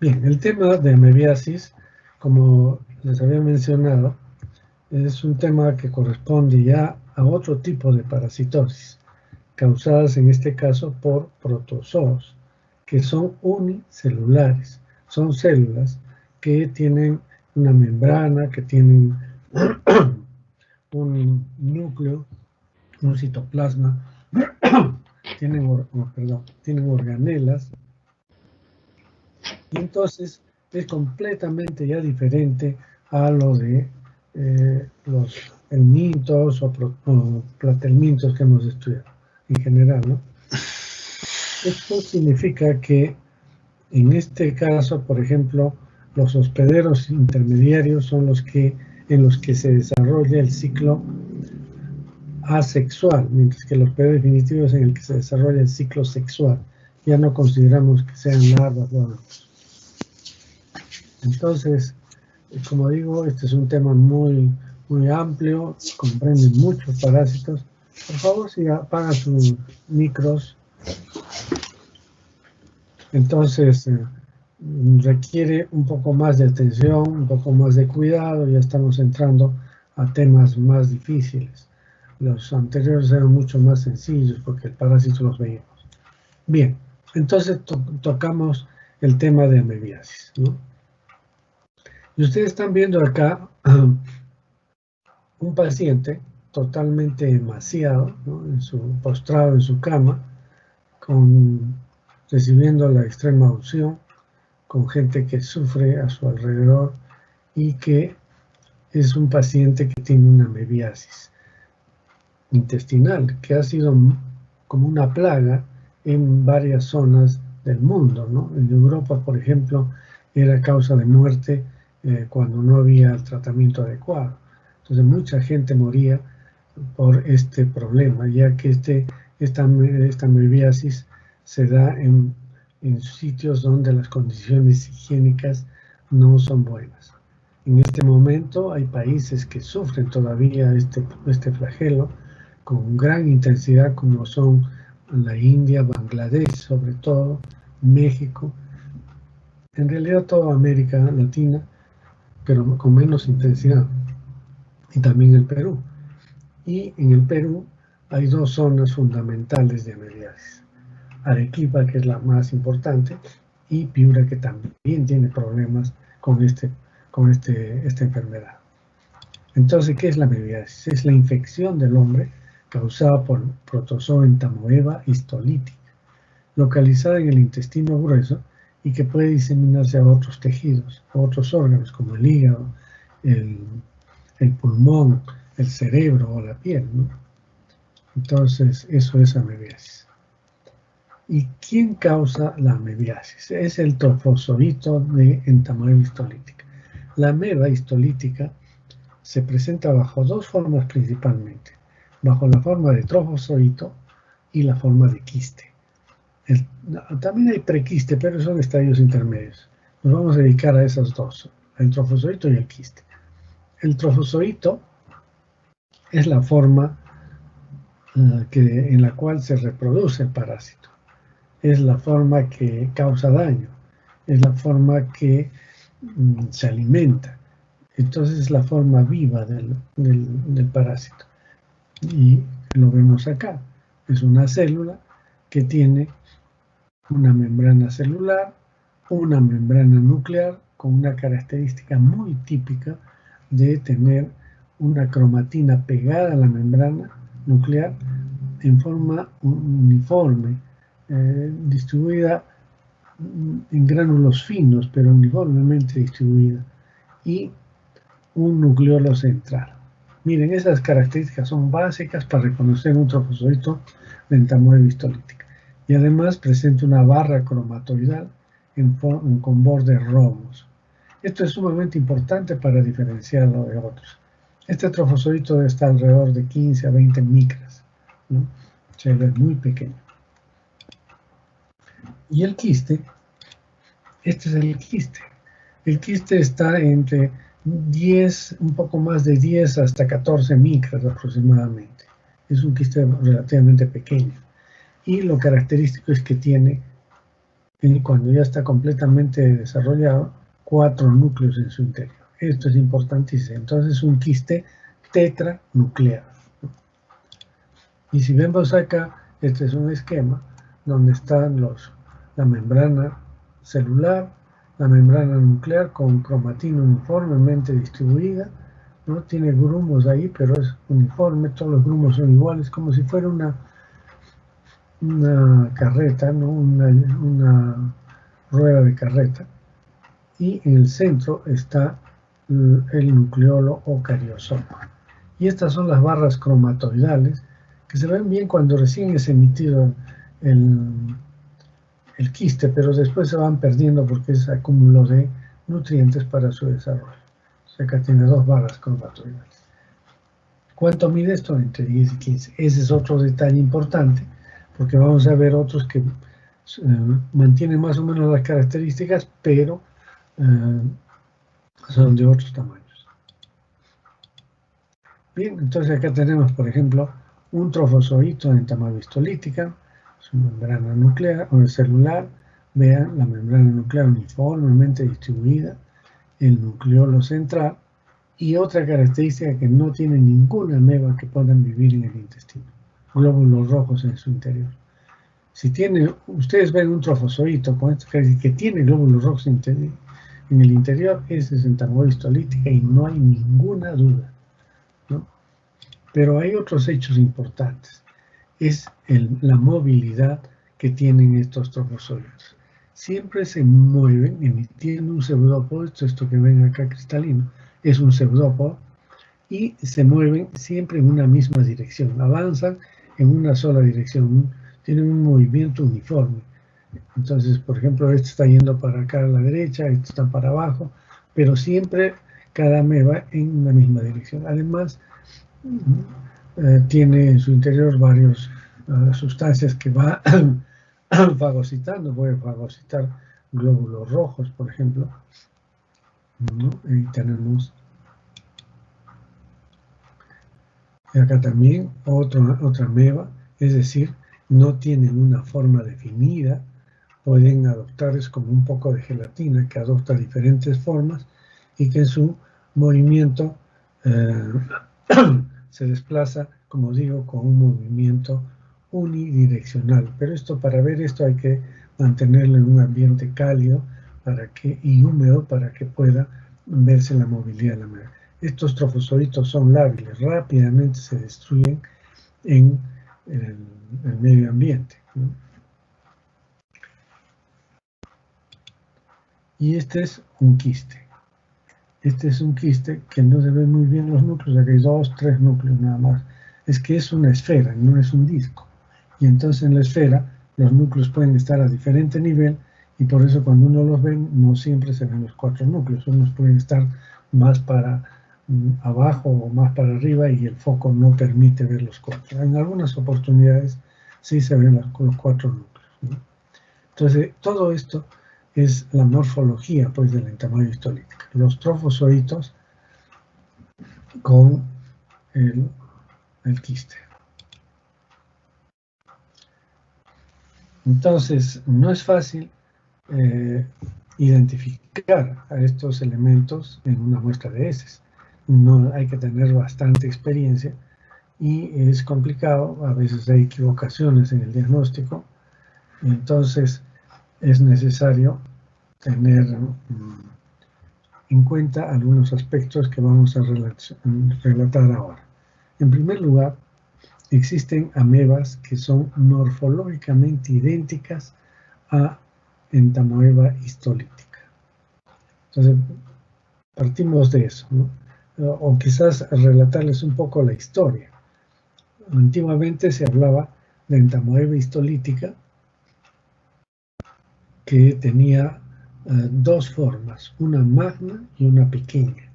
Bien, el tema de amebiasis, como les había mencionado, es un tema que corresponde ya a otro tipo de parasitosis, causadas en este caso por protozoos, que son unicelulares. Son células que tienen una membrana, que tienen un núcleo, un citoplasma, tienen organelas, y entonces es completamente ya diferente a lo de los helmintos o platelmintos que hemos estudiado en general, ¿no? Esto significa que en este caso, por ejemplo, los hospederos intermediarios son en los que se desarrolla el ciclo asexual, mientras que el hospedero definitivo es en el que se desarrolla el ciclo sexual. Ya no consideramos que sean larvas o adultos. Entonces, como digo, este es un tema muy, muy amplio, comprende muchos parásitos. Por favor, si apagan sus micros. Entonces, requiere un poco más de atención, un poco más de cuidado. Ya estamos entrando a temas más difíciles. Los anteriores eran mucho más sencillos porque el parásito los veíamos. Bien, entonces tocamos el tema de amebiasis, ¿no? Y ustedes están viendo acá un paciente totalmente emaciado, ¿no? Postrado en su cama, recibiendo la extrema unción, con gente que sufre a su alrededor y que es un paciente que tiene una amebiasis intestinal, que ha sido como una plaga en varias zonas del mundo, ¿no? En Europa, por ejemplo, era causa de muerte cuando no había el tratamiento adecuado. Entonces mucha gente moría por este problema, ya que esta amebiasis se da en sitios donde las condiciones higiénicas no son buenas. En este momento hay países que sufren todavía este flagelo con gran intensidad, como son la India, Bangladesh, sobre todo, México, en realidad toda América Latina, pero con menos intensidad, y también el Perú. Y en el Perú hay dos zonas fundamentales de amebiasis: Arequipa, que es la más importante, y Piura, que también tiene problemas con esta enfermedad. Entonces, ¿qué es la amebiasis? Es la infección del hombre causada por protozoo entamoeba histolítica, localizada en el intestino grueso y que puede diseminarse a otros tejidos, a otros órganos como el hígado, el pulmón, el cerebro o la piel, ¿no? Entonces, eso es amebiasis. ¿Y quién causa la amebiasis? Es el trofozoito de entamoeba histolítica. La ameba histolítica se presenta bajo dos formas principalmente, bajo la forma de trofozoito y la forma de quiste. También hay prequiste, pero son estadios intermedios. Nos vamos a dedicar a esos dos, el trofozoito y el quiste. El trofozoito es la forma en la cual se reproduce el parásito. Es la forma que causa daño. Es la forma que se alimenta. Entonces es la forma viva del parásito. Y lo vemos acá. Es una célula que tiene una membrana celular, una membrana nuclear, con una característica muy típica de tener una cromatina pegada a la membrana nuclear en forma uniforme, distribuida en gránulos finos, pero uniformemente distribuida, y un nucleolo central. Miren, esas características son básicas para reconocer un trofozoito de entamoeba histolítica. Y además presenta una barra cromatoidal con bordes romos. Esto es sumamente importante para diferenciarlo de otros. Este trofozoito está alrededor de 15 a 20 micras, ¿no? Se ve muy pequeño. Y el quiste, este es el quiste. El quiste está entre 10, un poco más de 10 hasta 14 micras aproximadamente. Es un quiste relativamente pequeño. Y lo característico es que tiene cuando ya está completamente desarrollado, 4 núcleos en su interior. Esto es importantísimo. Entonces es un quiste tetranuclear. Y si vemos acá, este es un esquema donde están la membrana celular, la membrana nuclear con cromatina uniformemente distribuida, ¿no? Tiene grumos ahí, pero es uniforme, todos los grumos son iguales, como si fuera una carreta, ¿no? Una rueda de carreta. Y en el centro está el nucleolo o cariosoma. Y estas son las barras cromatoidales que se ven bien cuando recién es emitido el quiste, pero después se van perdiendo porque es acúmulo de nutrientes para su desarrollo. O sea, acá tiene 2 barras cromatoidales. ¿Cuánto mide esto? Entre 10 y 15. Ese es otro detalle importante, porque vamos a ver otros que mantienen más o menos las características, pero son de otros tamaños. Bien, entonces acá tenemos, por ejemplo, un trofozoito en entamoeba histolítica, su membrana nuclear o celular. Vean la membrana nuclear uniformemente distribuida, el nucleolo central, y otra característica que no tiene ninguna ameba que puedan vivir en el intestino, glóbulos rojos en su interior. Si ustedes ven un trofozoito con esto que tiene glóbulos rojos en el interior, ese es entamoeba histolítica y no hay ninguna duda, ¿no? Pero hay otros hechos importantes. Es la movilidad que tienen estos trofozoitos. Siempre se mueven emitiendo un pseudópodo. Esto que ven acá cristalino es un pseudópodo, y se mueven siempre en una misma dirección. Avanzan en una sola dirección. Tienen un movimiento uniforme. Entonces, por ejemplo, este está yendo para acá a la derecha, este está para abajo, pero siempre cada ameba en la misma dirección. Además, tiene en su interior varias sustancias que va fagocitando. Puede fagocitar glóbulos rojos, por ejemplo, ¿no? Y tenemos acá también otra ameba, es decir, no tienen una forma definida. Pueden adoptar, es como un poco de gelatina que adopta diferentes formas y que en su movimiento se desplaza, como digo, con un movimiento unidireccional. Pero para ver esto hay que mantenerlo en un ambiente cálido y húmedo para que pueda verse la movilidad de la ameba. Estos trofozoitos son lábiles, rápidamente se destruyen en el medio ambiente, ¿no? Y este es un quiste. Este es un quiste que no se ven muy bien los núcleos, aquí hay 2, 3 núcleos nada más. Es que es una esfera, no es un disco. Y entonces en la esfera los núcleos pueden estar a diferente nivel, y por eso cuando uno los ve no siempre se ven los 4 núcleos. Unos pueden estar más para abajo o más para arriba y el foco no permite ver los 4. En algunas oportunidades sí se ven los 4 núcleos, ¿no? Entonces todo esto es la morfología, pues, de la entamoeba histolítica. Los trofozoitos con el quiste. Entonces, no es fácil identificar a estos elementos en una muestra de heces. No, hay que tener bastante experiencia y es complicado. A veces hay equivocaciones en el diagnóstico. Entonces, es necesario tener en cuenta algunos aspectos que vamos a relatar ahora. En primer lugar, existen amebas que son morfológicamente idénticas a entamoeba histolítica. Entonces, partimos de eso, ¿no? O quizás relatarles un poco la historia. Antiguamente se hablaba de entamoeba histolítica que tenía 2 formas, una magna y una pequeña.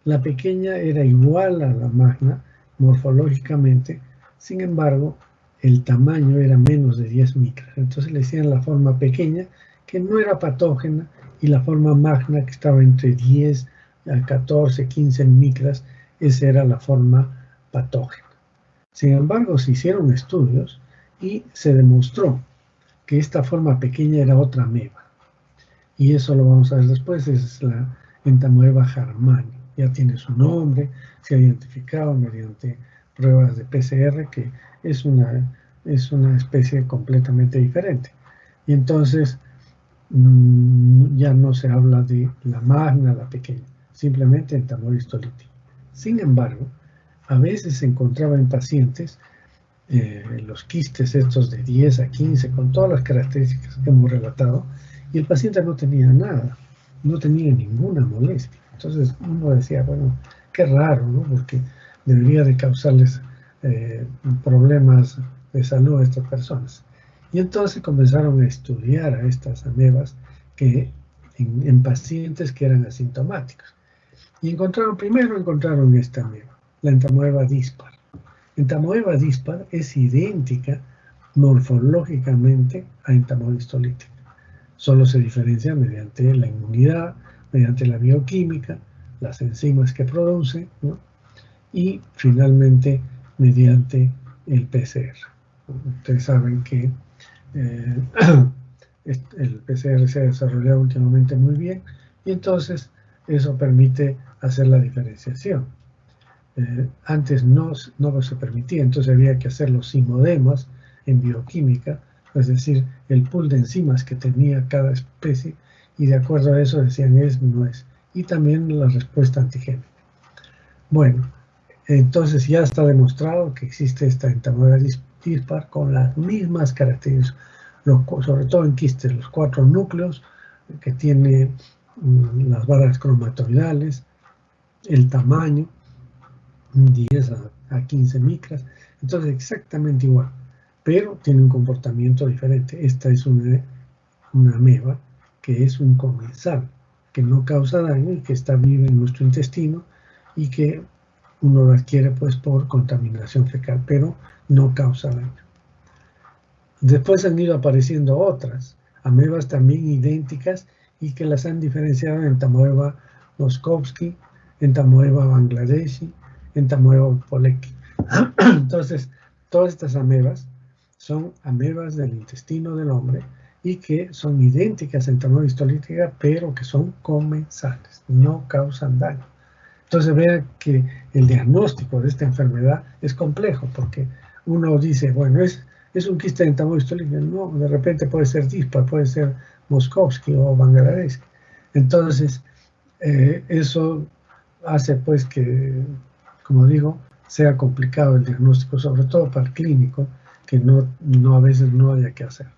La pequeña era igual a la magna morfológicamente, sin embargo, el tamaño era menos de 10 micras. Entonces le decían la forma pequeña, que no era patógena, y la forma magna, que estaba entre 10 a 14, 15 micras, esa era la forma patógena. Sin embargo, se hicieron estudios y se demostró que esta forma pequeña era otra ameba. Y eso lo vamos a ver después, es la entamoeba harmani. Ya tiene su nombre, se ha identificado mediante pruebas de PCR que es una especie completamente diferente. Y entonces ya no se habla de la magna, la pequeña, simplemente entamoeba histolítica. Sin embargo, a veces se encontraba en pacientes los quistes estos de 10 a 15, con todas las características que hemos relatado, y el paciente no tenía nada, no tenía ninguna molestia. Entonces uno decía, bueno, qué raro, ¿no? Porque debería de causarles problemas de salud a estas personas. Y entonces comenzaron a estudiar a estas amebas que, en pacientes que eran asintomáticos. Y primero encontraron esta ameba, la entamoeba dispar. Entamoeba dispar es idéntica morfológicamente a entamoeba histolítica. Solo se diferencia mediante la inmunidad, mediante la bioquímica, las enzimas que produce, ¿no? Y finalmente mediante el PCR. Ustedes saben que el PCR se ha desarrollado últimamente muy bien y entonces eso permite hacer la diferenciación. Antes no se permitía, entonces había que hacer los simodemas en bioquímica, es decir, el pool de enzimas que tenía cada especie, y de acuerdo a eso decían es, no es. Y también la respuesta antigénica. Bueno, entonces ya está demostrado que existe esta entamoeba dispar con las mismas características, sobre todo en quistes, los 4 núcleos que tiene las barras cromatoidales, el tamaño, 10 a 15 micras, entonces exactamente igual, pero tiene un comportamiento diferente. Esta es una ameba que es un comensal, que no causa daño y que está viva en nuestro intestino y que uno lo adquiere pues por contaminación fecal, pero no causa daño. Después han ido apareciendo otras amebas también idénticas y que las han diferenciado en entamoeba moskovsky, entamoeba bangladeshi, entamoeba polecki. Entonces, todas estas amebas son amebas del intestino del hombre y que son idénticas a entamoeba histolítica, pero que son comensales, no causan daño. Entonces vean que el diagnóstico de esta enfermedad es complejo, porque uno dice, bueno, es un quiste de entamoeba histolítica. No, de repente puede ser dispar, puede ser moskovsky o bangladesh. Entonces, eso hace pues que, como digo, sea complicado el diagnóstico, sobre todo para el clínico, que no a veces no haya que hacer.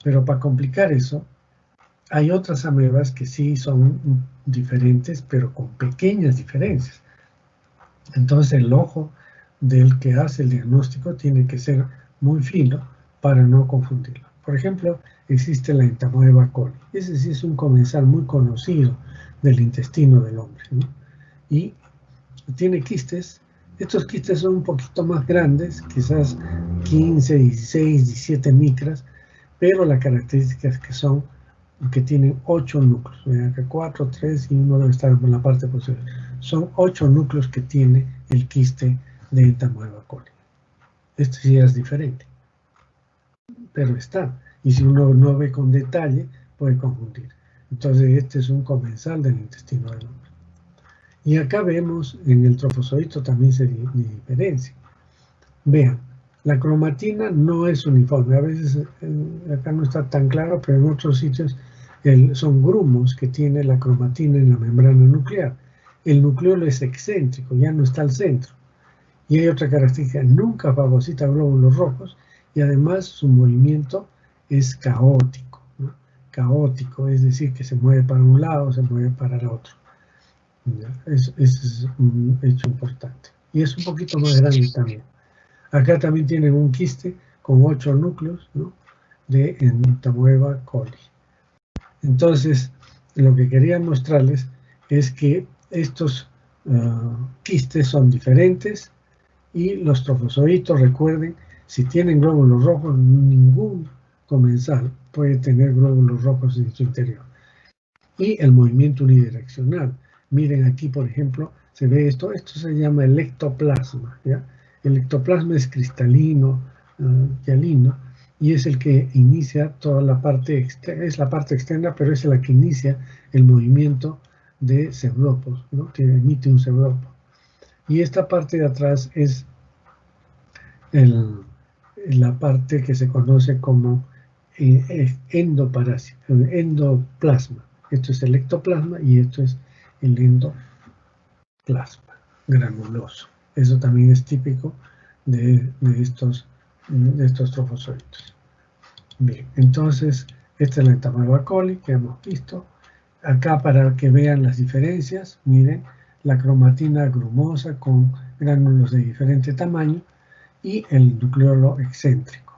Pero para complicar eso, hay otras amebas que sí son diferentes, pero con pequeñas diferencias. Entonces el ojo del que hace el diagnóstico tiene que ser muy fino para no confundirlo. Por ejemplo, existe la entamoeba coli. Ese sí es un comensal muy conocido del intestino del hombre, ¿no? Y tiene quistes. Estos quistes son un poquito más grandes, quizás 15, 16, 17 micras, pero la característica es que tienen 8 núcleos. Vean que 4, 3 y uno debe estar en la parte posterior. Son 8 núcleos que tiene el quiste de entamoeba coli. Este sí es diferente, pero está. Y si uno no ve con detalle, puede confundir. Entonces este es un comensal del intestino del hombre. Y acá vemos en el trofozoito también se diferencia. Vean, la cromatina no es uniforme. A veces acá no está tan claro, pero en otros sitios son grumos que tiene la cromatina en la membrana nuclear. El nucleolo es excéntrico, ya no está al centro. Y hay otra característica, nunca fagocita glóbulos rojos y además su movimiento es caótico, ¿no? Caótico, es decir, que se mueve para un lado, se mueve para el otro. Ese es un hecho importante. Y es un poquito más grande también. Acá también tienen un quiste con 8 núcleos, ¿no?, de entamoeba coli. Entonces, lo que quería mostrarles es que estos quistes son diferentes y los trofozoitos, recuerden, si tienen glóbulos rojos, ningún comensal puede tener glóbulos rojos en su interior. Y el movimiento unidireccional. Miren aquí, por ejemplo, se ve esto se llama el ectoplasma, ¿ya? El ectoplasma es cristalino, hialino, y es el que inicia toda la parte externa, es la parte externa, pero es la que inicia el movimiento de pseudópodos, ¿no? Que emite un pseudópodo. Y esta parte de atrás es la parte que se conoce como endoparásito, endoplasma. Esto es el ectoplasma y esto es el endoplasma granuloso. Eso también es típico de estos trofozoitos. Bien, entonces esta es la Entamoeba coli que hemos visto. Acá para que vean las diferencias, miren, la cromatina grumosa con gránulos de diferente tamaño y el nucleolo excéntrico.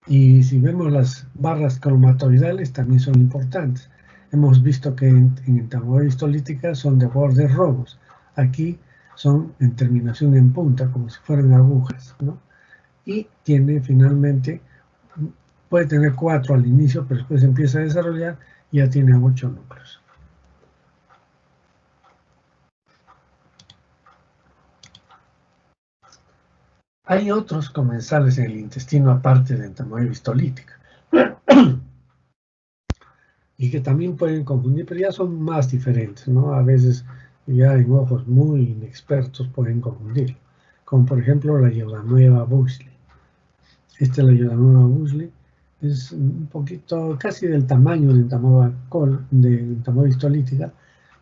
Y si vemos las barras cromatoidales también son importantes. Hemos visto que en Entamoeba histolítica son de bordes robos. Aquí son en terminación en punta, como si fueran agujas, ¿no? Y tiene finalmente, puede tener 4 al inicio, pero después empieza a desarrollar y ya tiene 8 núcleos. Hay otros comensales en el intestino aparte de Entamoeba histolítica y que también pueden confundir, pero ya son más diferentes, ¿no? A veces ya en ojos muy inexpertos pueden confundir, como por ejemplo la Eudanoeva bushley. Esta es la Eudanoeva bushley, es un poquito, casi del tamaño de Entamoeba histolítica,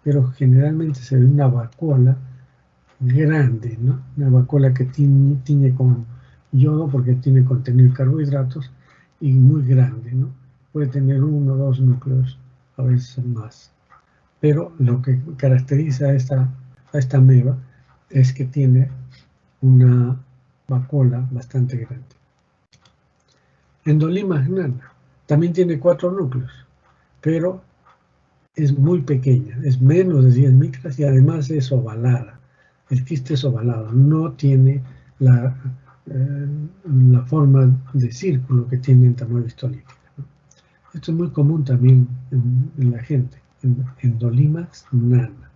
pero generalmente se ve una vacuola grande, ¿no? Una vacuola que tiñe con yodo porque tiene contenido de carbohidratos y muy grande, ¿no? Puede tener 1 o 2 núcleos, a veces más. Pero lo que caracteriza a esta ameba es que tiene una vacuola bastante grande. Endolimas nana también tiene 4 núcleos, pero es muy pequeña, es menos de 10 micras y además es ovalada. El quiste es ovalado, no tiene la forma de círculo que tiene Entamoeba histolítica, ¿no? Esto es muy común también en la gente, en Endolimax nana.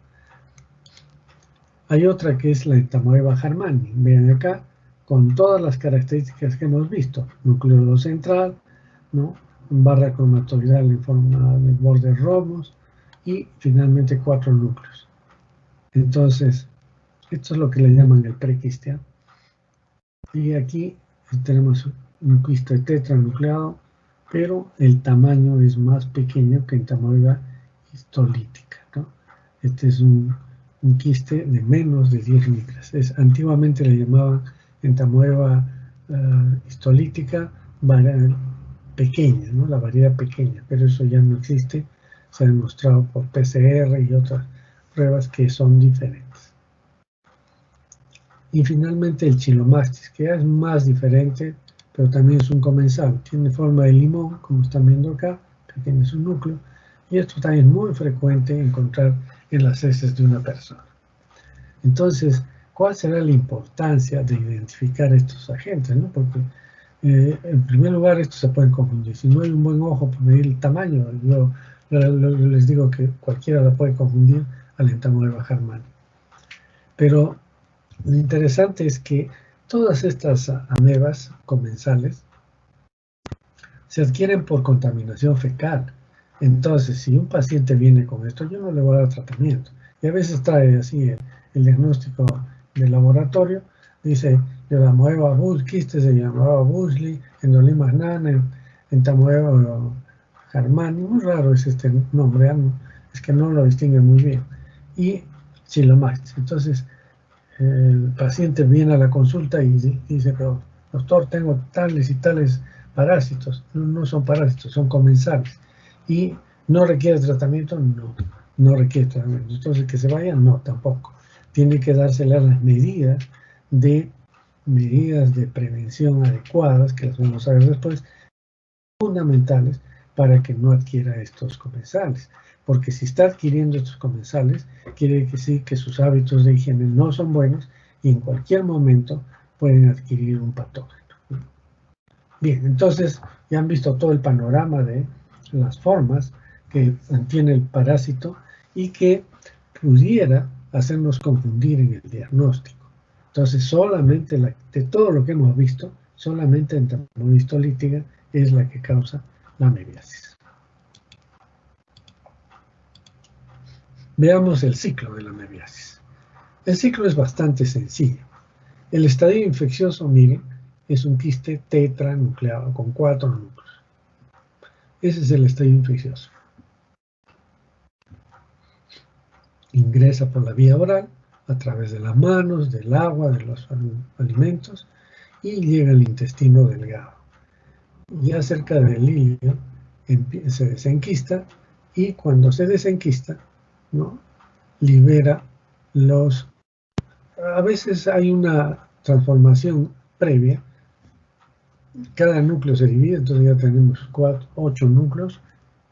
Hay otra que es la Entamoeba harmani. Vean acá, con todas las características que hemos visto: nucleolo central, ¿no? Barra cromatoidal en forma de bordes romos y finalmente 4 núcleos. Entonces, esto es lo que le llaman el prequiste. Y aquí tenemos un quiste tetranucleado, pero el tamaño es más pequeño que Entamoeba histolítica, ¿no? Este es un quiste de menos de 10 micras. Antiguamente le llamaban Entamoeba histolítica pequeña, ¿no? La variedad pequeña, pero eso ya no existe. Se ha demostrado por PCR y otras pruebas que son diferentes. Y finalmente el Chilomastis, que es más diferente, pero también es un comensal. Tiene forma de limón, como están viendo acá, que tiene su núcleo. Y esto también es muy frecuente encontrar en las heces de una persona. Entonces, ¿cuál será la importancia de identificar estos agentes, ¿no? Porque, en primer lugar, estos se pueden confundir. Si no hay un buen ojo para medir el tamaño, yo les digo que cualquiera la puede confundir al Entamoeba harmani. Pero lo interesante es que todas estas amebas comensales se adquieren por contaminación fecal. Entonces, si un paciente viene con esto, yo no le voy a dar tratamiento. Y a veces trae así el diagnóstico del laboratorio, dice Entamoeba quistes de Entamoeba bushley, Endolimas nana, Entamoeba harmani. Muy raro es este nombre, es que no lo distingue muy bien. Y Chilomastis. Entonces, el paciente viene a la consulta y dice, pero doctor, tengo tales y tales parásitos. No son parásitos, son comensales. ¿Y no requiere tratamiento? No requiere tratamiento. Entonces, que se vayan, no, tampoco. Tiene que dársele las medidas de prevención adecuadas, que las vamos a ver después, fundamentales para que no adquiera estos comensales. Porque si está adquiriendo estos comensales, quiere decir que sus hábitos de higiene no son buenos y en cualquier momento pueden adquirir un patógeno. Bien, entonces ya han visto todo el panorama de las formas que tiene el parásito y que pudiera hacernos confundir en el diagnóstico. Entonces, solamente de todo lo que hemos visto, solamente en termohistolítica es la que causa la amebiasis. Veamos el ciclo de la amebiasis. El ciclo es bastante sencillo. El estadio infeccioso, miren, es un quiste tetranucleado con 4 núcleos. Ese es el estadio infeccioso. Ingresa por la vía oral, a través de las manos, del agua, de los alimentos, y llega al intestino delgado. Ya cerca del ilio se desenquista, y cuando se desenquista, ¿no?, libera los... A veces hay una transformación previa. Cada núcleo se divide, entonces ya tenemos 8 núcleos,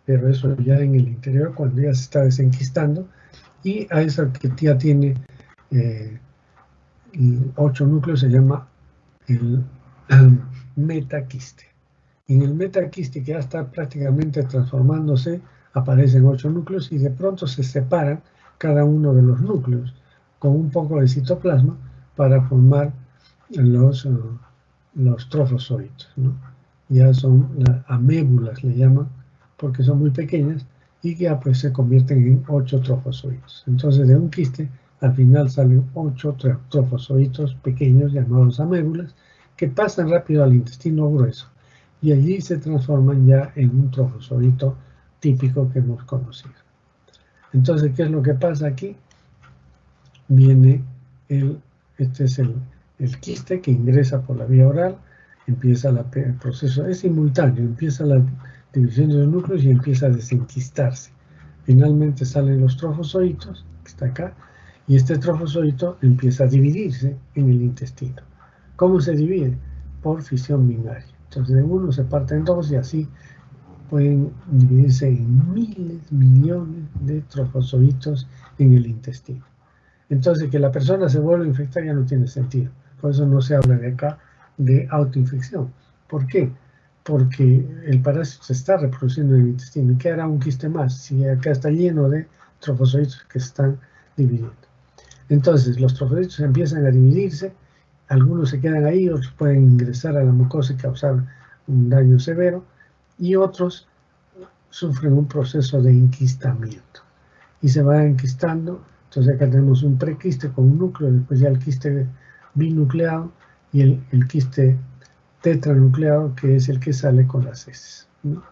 pero eso ya en el interior, cuando ya se está desenquistando, y a eso que ya tiene 8 núcleos se llama el metaquiste. En el metaquiste, que ya está prácticamente transformándose, aparecen 8 núcleos y de pronto se separan cada uno de los núcleos con un poco de citoplasma para formar los trofozoitos, ¿no? Ya son las amébulas, le llaman, porque son muy pequeñas y que ya pues se convierten en 8 trofozoitos. Entonces de un quiste al final salen 8 trofozoitos pequeños llamados amébulas que pasan rápido al intestino grueso y allí se transforman ya en un trofozoito típico que hemos conocido. Entonces, ¿qué es lo que pasa aquí? Viene este es el quiste que ingresa por la vía oral, empieza el proceso, es simultáneo, empieza la división de los núcleos y empieza a desenquistarse. Finalmente salen los trofozoitos, que está acá, y este trofozoito empieza a dividirse en el intestino. ¿Cómo se divide? Por fisión binaria. Entonces de uno se parte en dos y así pueden dividirse en miles, millones de trofozoitos en el intestino. Entonces que la persona se vuelva a infectar ya no tiene sentido. Por eso no se habla de acá de autoinfección. ¿Por qué? Porque el parásito se está reproduciendo en el intestino. ¿Y qué hará un quiste más? Si acá está lleno de trofozoitos que se están dividiendo. Entonces los trofozoitos empiezan a dividirse, algunos se quedan ahí, otros pueden ingresar a la mucosa y causar un daño severo, y otros sufren un proceso de enquistamiento. Y se va enquistando. Entonces acá tenemos un prequiste con un núcleo, después ya el quiste binucleado y el quiste tetranucleado, que es el que sale con las heces, ¿no?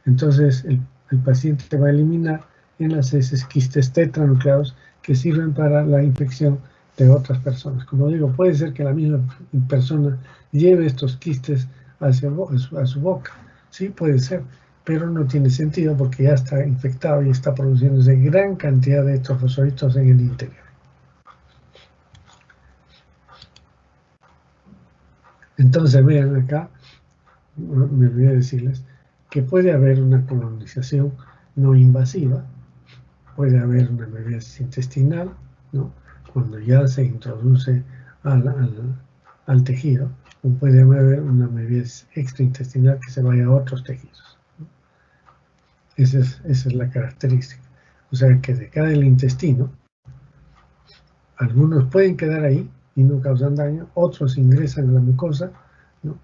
Entonces el paciente va a eliminar en las heces quistes tetranucleados que sirven para la infección de otras personas. Como digo, puede ser que la misma persona lleve estos quistes a su boca, sí, puede ser, pero no tiene sentido porque ya está infectado y está produciéndose gran cantidad de trofozoitos en el interior. Entonces vean acá, me olvidé decirles que puede haber una colonización no invasiva, puede haber una amebiasis intestinal, ¿no?, cuando ya se introduce al tejido, o puede haber una amebiasis extraintestinal que se vaya a otros tejidos. Esa es la característica. O sea que de cada el intestino, algunos pueden quedar ahí y no causan daño, otros ingresan a la mucosa, ¿no?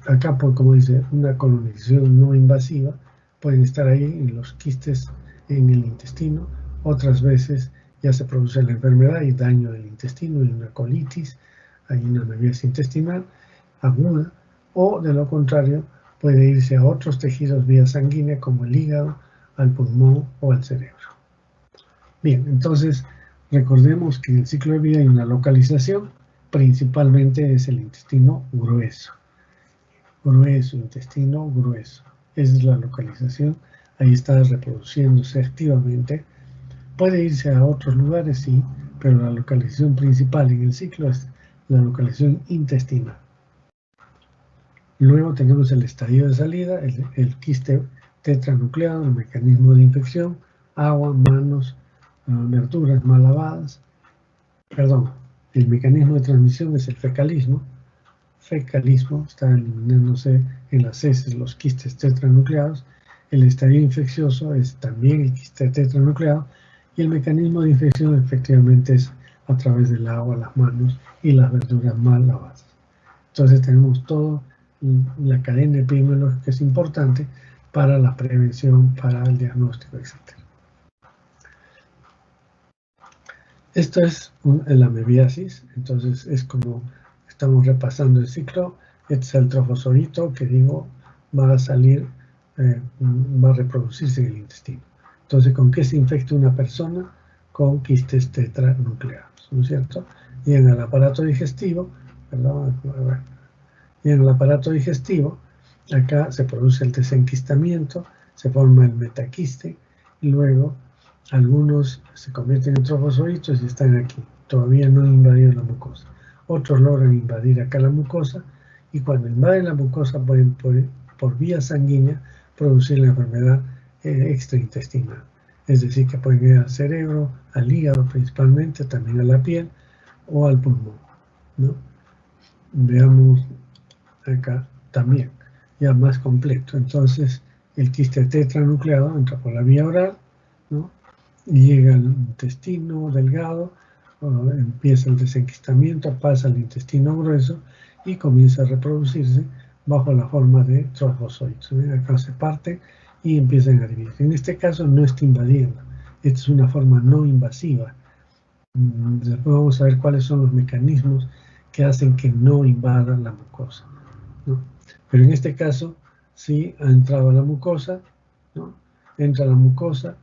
Acá, como dice, una colonización no invasiva, pueden estar ahí en los quistes en el intestino, otras veces ya se produce la enfermedad y daño del intestino, hay una colitis, hay una amebiasis intestinal aguda, o de lo contrario, puede irse a otros tejidos vía sanguínea como el hígado, al pulmón o al cerebro. Bien, entonces recordemos que en el ciclo de vida hay una localización, principalmente es el intestino grueso. Intestino grueso. Esa es la localización, ahí está reproduciéndose activamente. Puede irse a otros lugares, sí, pero la localización principal en el ciclo es la localización intestinal. Luego tenemos el estadio de salida, el quiste tetranucleado, el mecanismo de infección, agua, manos, verduras mal lavadas. Perdón, el mecanismo de transmisión es el fecalismo. Está eliminándose en las heces los quistes tetranucleados. El estadio infeccioso es también el quiste tetranucleado. Y el mecanismo de infección efectivamente es a través del agua, las manos y las verduras mal lavadas. Entonces tenemos toda la cadena epidemiológica que es importante para la prevención, para el diagnóstico, etc. Esto es la amebiasis, entonces es como estamos repasando el ciclo. Este es el trofozoito que digo va a salir, va a reproducirse en el intestino. Entonces, ¿con qué se infecta una persona? Con quistes tetranucleados, ¿no es cierto? Y en el aparato digestivo, perdón, y en el aparato digestivo, acá se produce el desenquistamiento, se forma el metaquiste, y luego algunos se convierten en trofozoitos y están aquí. Todavía no han invadido la mucosa. Otros logran invadir acá la mucosa, y cuando invaden la mucosa pueden por vía sanguínea producir la enfermedad extraintestinal. Es decir, que pueden ir al cerebro, al hígado principalmente, también a la piel o al pulmón, ¿no? Veamos acá también, ya más completo. Entonces, el quiste tetranucleado entra por la vía oral, ¿no? Y llega al intestino delgado, empieza el desenquistamiento, pasa al intestino grueso y comienza a reproducirse bajo la forma de trofozoitos. Acá se parte y empiezan a dividir. En este caso no está invadiendo, esta es una forma no invasiva. Después vamos a ver cuáles son los mecanismos que hacen que no invada la mucosa, ¿no? Pero en este caso sí ha entrado a la mucosa, ¿no? Entra a la mucosa,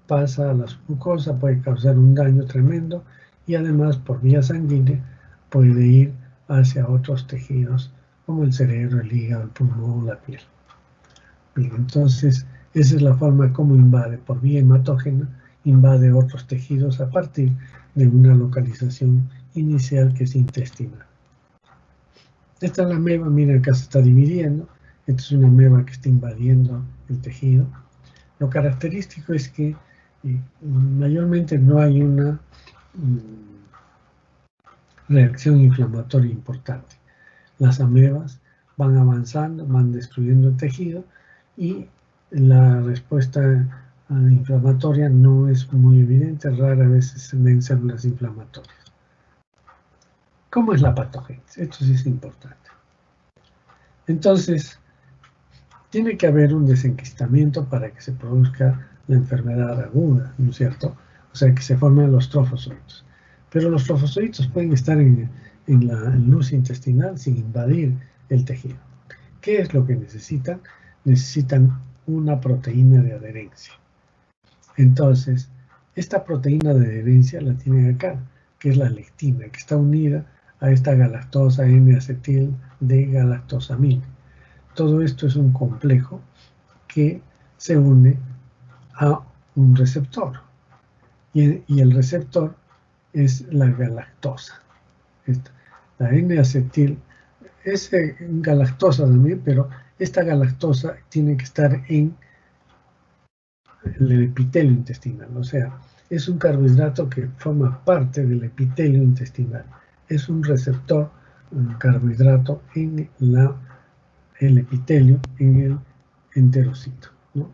pasa a la submucosa, puede causar un daño tremendo y además por vía sanguínea puede ir hacia otros tejidos como el cerebro, el hígado, el pulmón, la piel. Bien, entonces esa es la forma como invade, por vía hematógena, invade otros tejidos a partir de una localización inicial que es intestinal. Esta es la ameba, miren, acá se está dividiendo. Esta es una ameba que está invadiendo el tejido. Lo característico es que mayormente no hay una reacción inflamatoria importante. Las amebas van avanzando, van destruyendo el tejido y la respuesta inflamatoria no es muy evidente, rara vez se ven células inflamatorias. ¿Cómo es la patogénesis? Esto sí es importante. Entonces, tiene que haber un desenquistamiento para que se produzca la enfermedad aguda, ¿no es cierto? O sea, que se formen los trofozoitos. Pero los trofozoitos pueden estar en la luz intestinal sin invadir el tejido. ¿Qué es lo que necesitan? Necesitan una proteína de adherencia. Entonces, esta proteína de adherencia la tienen acá, que es la lectina, que está unida a esta galactosa N-acetil de galactosamina. Todo esto es un complejo que se une a un receptor. Y el receptor es la galactosa. La N-acetil es galactosa también, pero esta galactosa tiene que estar en el epitelio intestinal. O sea, es un carbohidrato que forma parte del epitelio intestinal. Es un receptor, un carbohidrato en el epitelio, en el enterocito, ¿no?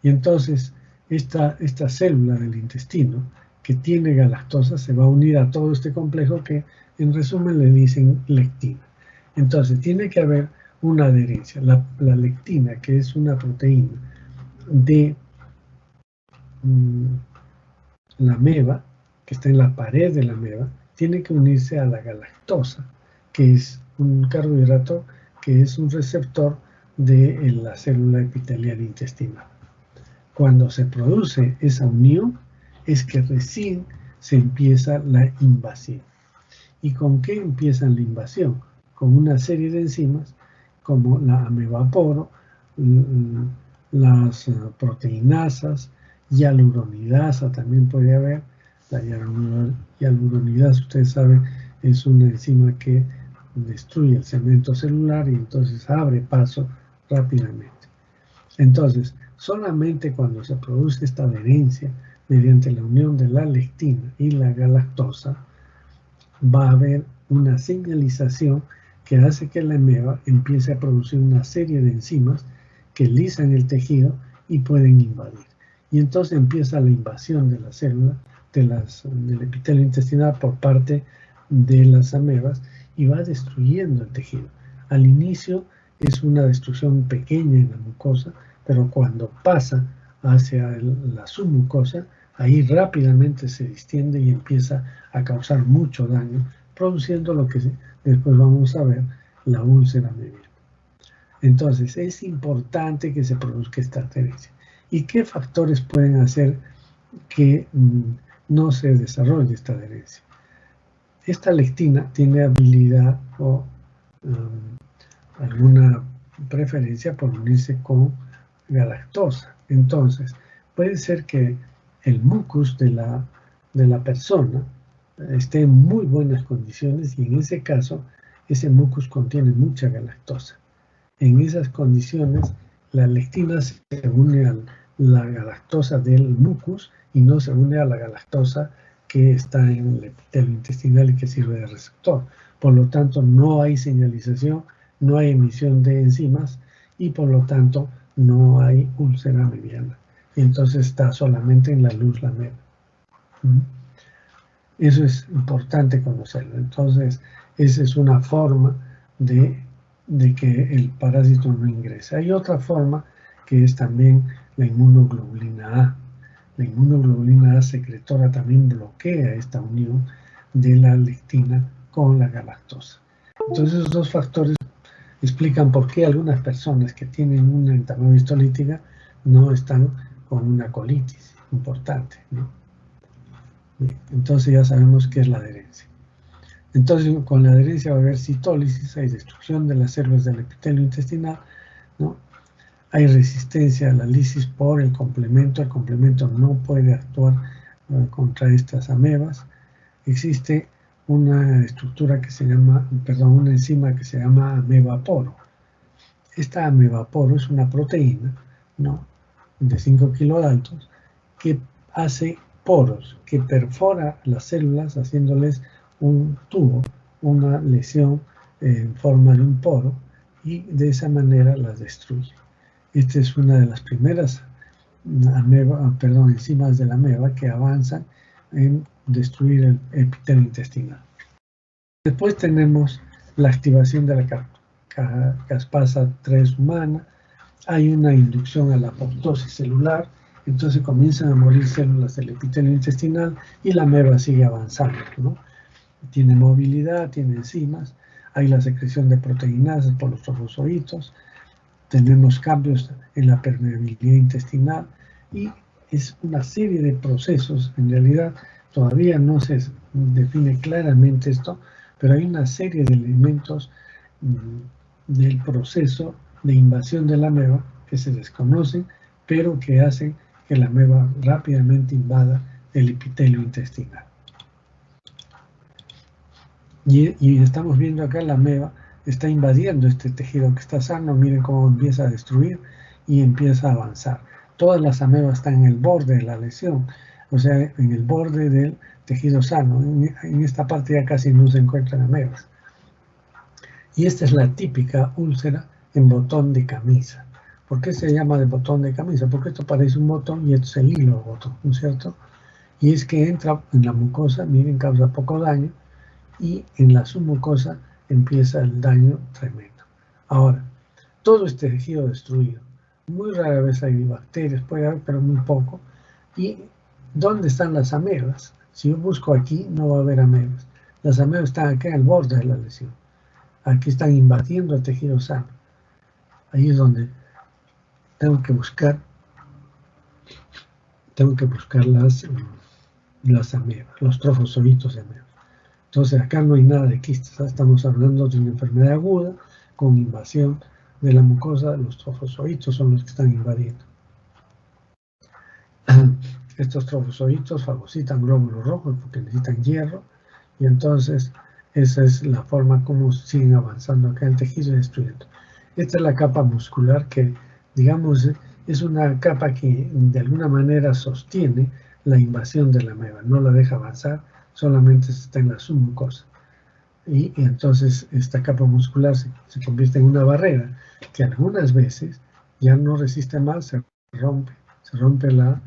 Y entonces esta célula del intestino que tiene galactosa se va a unir a todo este complejo que en resumen le dicen lectina. Entonces tiene que haber una adherencia. La lectina, que es una proteína de la ameba, que está en la pared de la ameba, tiene que unirse a la galactosa, que es un carbohidrato que es un receptor de la célula epitelial intestinal. Cuando se produce esa unión es que recién se empieza la invasión. ¿Y con qué empieza la invasión? Con una serie de enzimas como la amebaporo, las proteinasas, hialuronidasa también puede haber. La hialuronidasa, ustedes saben, es una enzima que destruye el cemento celular y entonces abre paso rápidamente. Entonces, solamente cuando se produce esta adherencia mediante la unión de la lectina y la galactosa, va a haber una señalización que hace que la ameba empiece a producir una serie de enzimas que lisan el tejido y pueden invadir. Y entonces empieza la invasión de la célula, del epitelio intestinal por parte de las amebas, y va destruyendo el tejido. Al inicio es una destrucción pequeña en la mucosa, pero cuando pasa hacia la submucosa, ahí rápidamente se distiende y empieza a causar mucho daño, produciendo lo que después vamos a ver, la úlcera mebiana. Entonces, es importante que se produzca esta adherencia. ¿Y qué factores pueden hacer que no se desarrolle esta adherencia? Esta lectina tiene habilidad o alguna preferencia por unirse con galactosa. Entonces, puede ser que el mucus de la persona esté en muy buenas condiciones y en ese caso, ese mucus contiene mucha galactosa. En esas condiciones, la lectina se une a la galactosa del mucus y no se une a la galactosa que está en el epitelio intestinal y que sirve de receptor. Por lo tanto, no hay señalización, no hay emisión de enzimas y por lo tanto no hay úlcera mebiana. Y entonces está solamente en la luz la meba. Eso es importante conocerlo. Entonces, esa es una forma de que el parásito no ingrese. Hay otra forma que es también la inmunoglobulina A. La inmunoglobulina A secretora también bloquea esta unión de la lectina con la galactosa. Entonces, esos dos factores explican por qué algunas personas que tienen una entamoeba histolítica no están con una colitis importante, ¿no? Entonces ya sabemos qué es la adherencia. Entonces con la adherencia va a haber citólisis, hay destrucción de las células del epitelio intestinal, ¿no? Hay resistencia a la lisis por el complemento no puede actuar contra estas amebas. Existe una estructura que se llama, una enzima que se llama amebaporo. Esta amebaporo es una proteína, ¿no?, de 5 kilodaltos que hace poros, que perfora las células haciéndoles un tubo, una lesión en forma de un poro, y de esa manera las destruye. Esta es una de las primeras enzimas de la ameba que avanzan en destruir el epitelio intestinal. Después tenemos la activación de la caspasa 3 humana, hay una inducción a la apoptosis celular, entonces comienzan a morir células del epitelio intestinal y la ameba sigue avanzando, ¿no? Tiene movilidad, tiene enzimas, hay la secreción de proteínas por los trofozoitos, tenemos cambios en la permeabilidad intestinal y es una serie de procesos. En realidad todavía no se define claramente esto, pero hay una serie de elementos del proceso de invasión de la ameba que se desconocen, pero que hacen que la ameba rápidamente invada el epitelio intestinal. Y estamos viendo acá la ameba está invadiendo este tejido que está sano. Miren cómo empieza a destruir y empieza a avanzar. Todas las amebas están en el borde de la lesión, o sea, en el borde del tejido sano. En esta parte ya casi no se encuentran amebas. Y esta es la típica úlcera en botón de camisa. ¿Por qué se llama de botón de camisa? Porque esto parece un botón y esto es el hilo del botón, ¿no es cierto? Y es que entra en la mucosa, miren, causa poco daño, y en la submucosa empieza el daño tremendo. Ahora, todo este tejido destruido, muy rara vez hay bacterias, puede haber, pero muy poco. ¿Y dónde están las amebas? Si yo busco aquí, no va a haber amebas. Las amebas están acá en el borde de la lesión. Aquí están invadiendo el tejido sano. Ahí es donde tengo que buscar las amebas, los trofozoitos de amebas. Entonces acá no hay nada de quistes, estamos hablando de una enfermedad aguda con invasión de la mucosa. Los trofozoitos son los que están invadiendo. Estos trofozoitos fagocitan glóbulos rojos porque necesitan hierro, y entonces esa es la forma como siguen avanzando acá en el tejido y destruyendo. Esta es la capa muscular que, digamos, es una capa que de alguna manera sostiene la invasión de la ameba, no la deja avanzar, solamente está en la submucosa. Y entonces esta capa muscular se convierte en una barrera que algunas veces ya no resiste más, se rompe la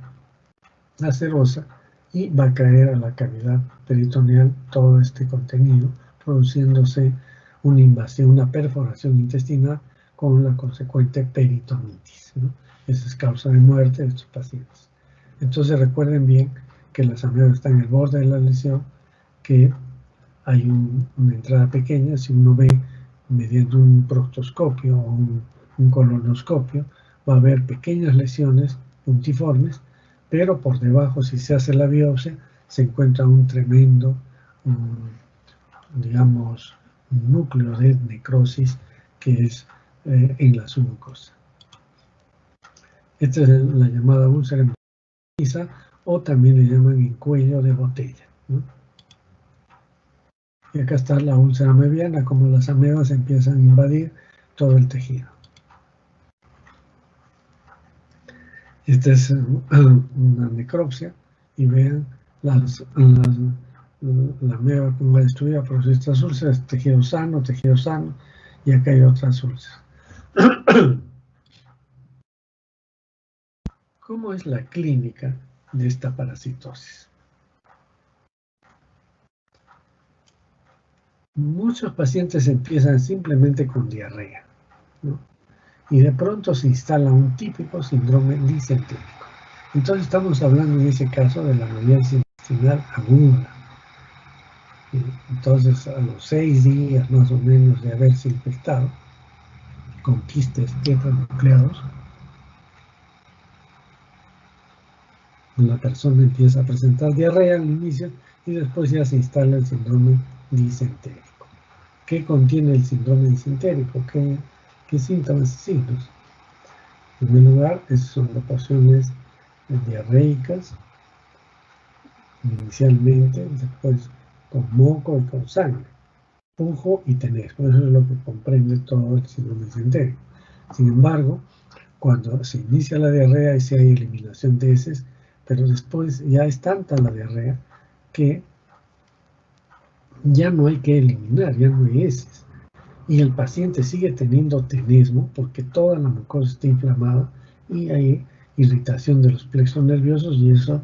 serosa y va a caer a la cavidad peritoneal todo este contenido, produciéndose una invasión, una perforación intestinal con la consecuente peritonitis, ¿no? Esa es causa de muerte de estos pacientes. Entonces recuerden bien que las amebas están en el borde de la lesión, que hay una entrada pequeña. Si uno ve mediante un proctoscopio o un colonoscopio, va a haber pequeñas lesiones puntiformes, pero por debajo, si se hace la biopsia, se encuentra un tremendo, digamos, un núcleo de necrosis que es en la submucosa. Esta es la llamada úlcera movediza, o también le llaman en cuello de botella, ¿no? Y acá está la úlcera mebiana, como las amebas empiezan a invadir todo el tejido. Esta es una necropsia, y vean la ameba como va destruida por estas úlceras, tejido sano, y acá hay otras úlceras. ¿Cómo es la clínica de esta parasitosis? Muchos pacientes empiezan simplemente con diarrea, ¿no? Y de pronto se instala un típico síndrome disentérico. Entonces estamos hablando en ese caso de la amebiasis intestinal aguda. Entonces, a los 6 días más o menos de haberse infectado con quistes tetranucleados, la persona empieza a presentar diarrea al inicio y después ya se instala el síndrome disentérico. ¿Qué contiene el síndrome disentérico? ¿Qué síntomas y signos? En primer lugar, son locuciones diarreicas, inicialmente, después con moco y con sangre, pujo y tenez. Eso es lo que comprende todo el síndrome disentérico. Sin embargo, cuando se inicia la diarrea, sí hay eliminación de heces, pero después ya es tanta la diarrea que ya no hay que eliminar, ya no hay heces. Y el paciente sigue teniendo tenesmo porque toda la mucosa está inflamada y hay irritación de los plexos nerviosos, y eso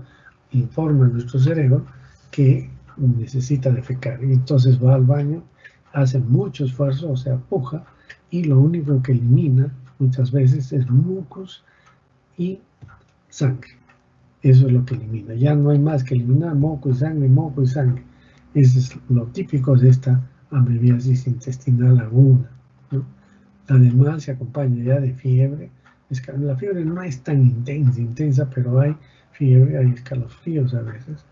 informa a nuestro cerebro que necesita defecar. Y entonces va al baño, hace mucho esfuerzo, o sea, puja, y lo único que elimina muchas veces es mucus y sangre. Eso es lo que elimina. Ya no hay más que eliminar moco y sangre, moco y sangre. Eso es lo típico de esta amebiasis intestinal aguda, ¿no? Además, se acompaña ya de fiebre. La fiebre no es tan intensa, pero hay fiebre, hay escalofríos a veces.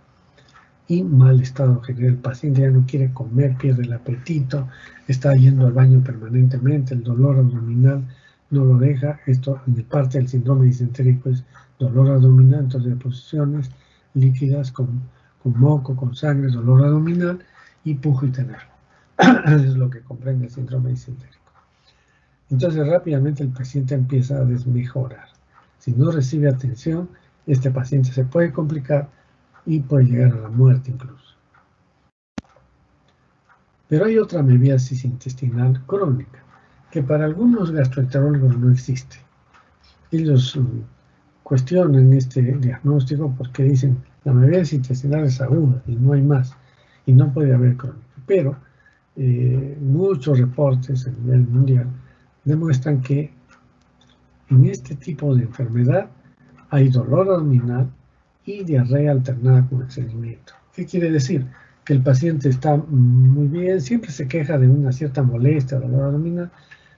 Y mal estado general. El paciente ya no quiere comer, pierde el apetito, está yendo al baño permanentemente, el dolor abdominal no lo deja. Esto en parte del síndrome disentérico es dolor abdominal, entonces deposiciones líquidas con moco, con sangre, dolor abdominal y pujo y tener. Eso es lo que comprende el síndrome disentérico. Entonces rápidamente el paciente empieza a desmejorar. Si no recibe atención, este paciente se puede complicar y puede llegar a la muerte incluso. Pero hay otra amebiasis intestinal crónica, que para algunos gastroenterólogos no existe. Ellos cuestionan este diagnóstico porque dicen la amebiasis intestinal es aguda y no hay más, y no puede haber crónica. Pero muchos reportes a nivel mundial demuestran que en este tipo de enfermedad hay dolor abdominal y diarrea alternada con estreñimiento. ¿Qué quiere decir? Que el paciente está muy bien, siempre se queja de una cierta molestia, dolor abdominal,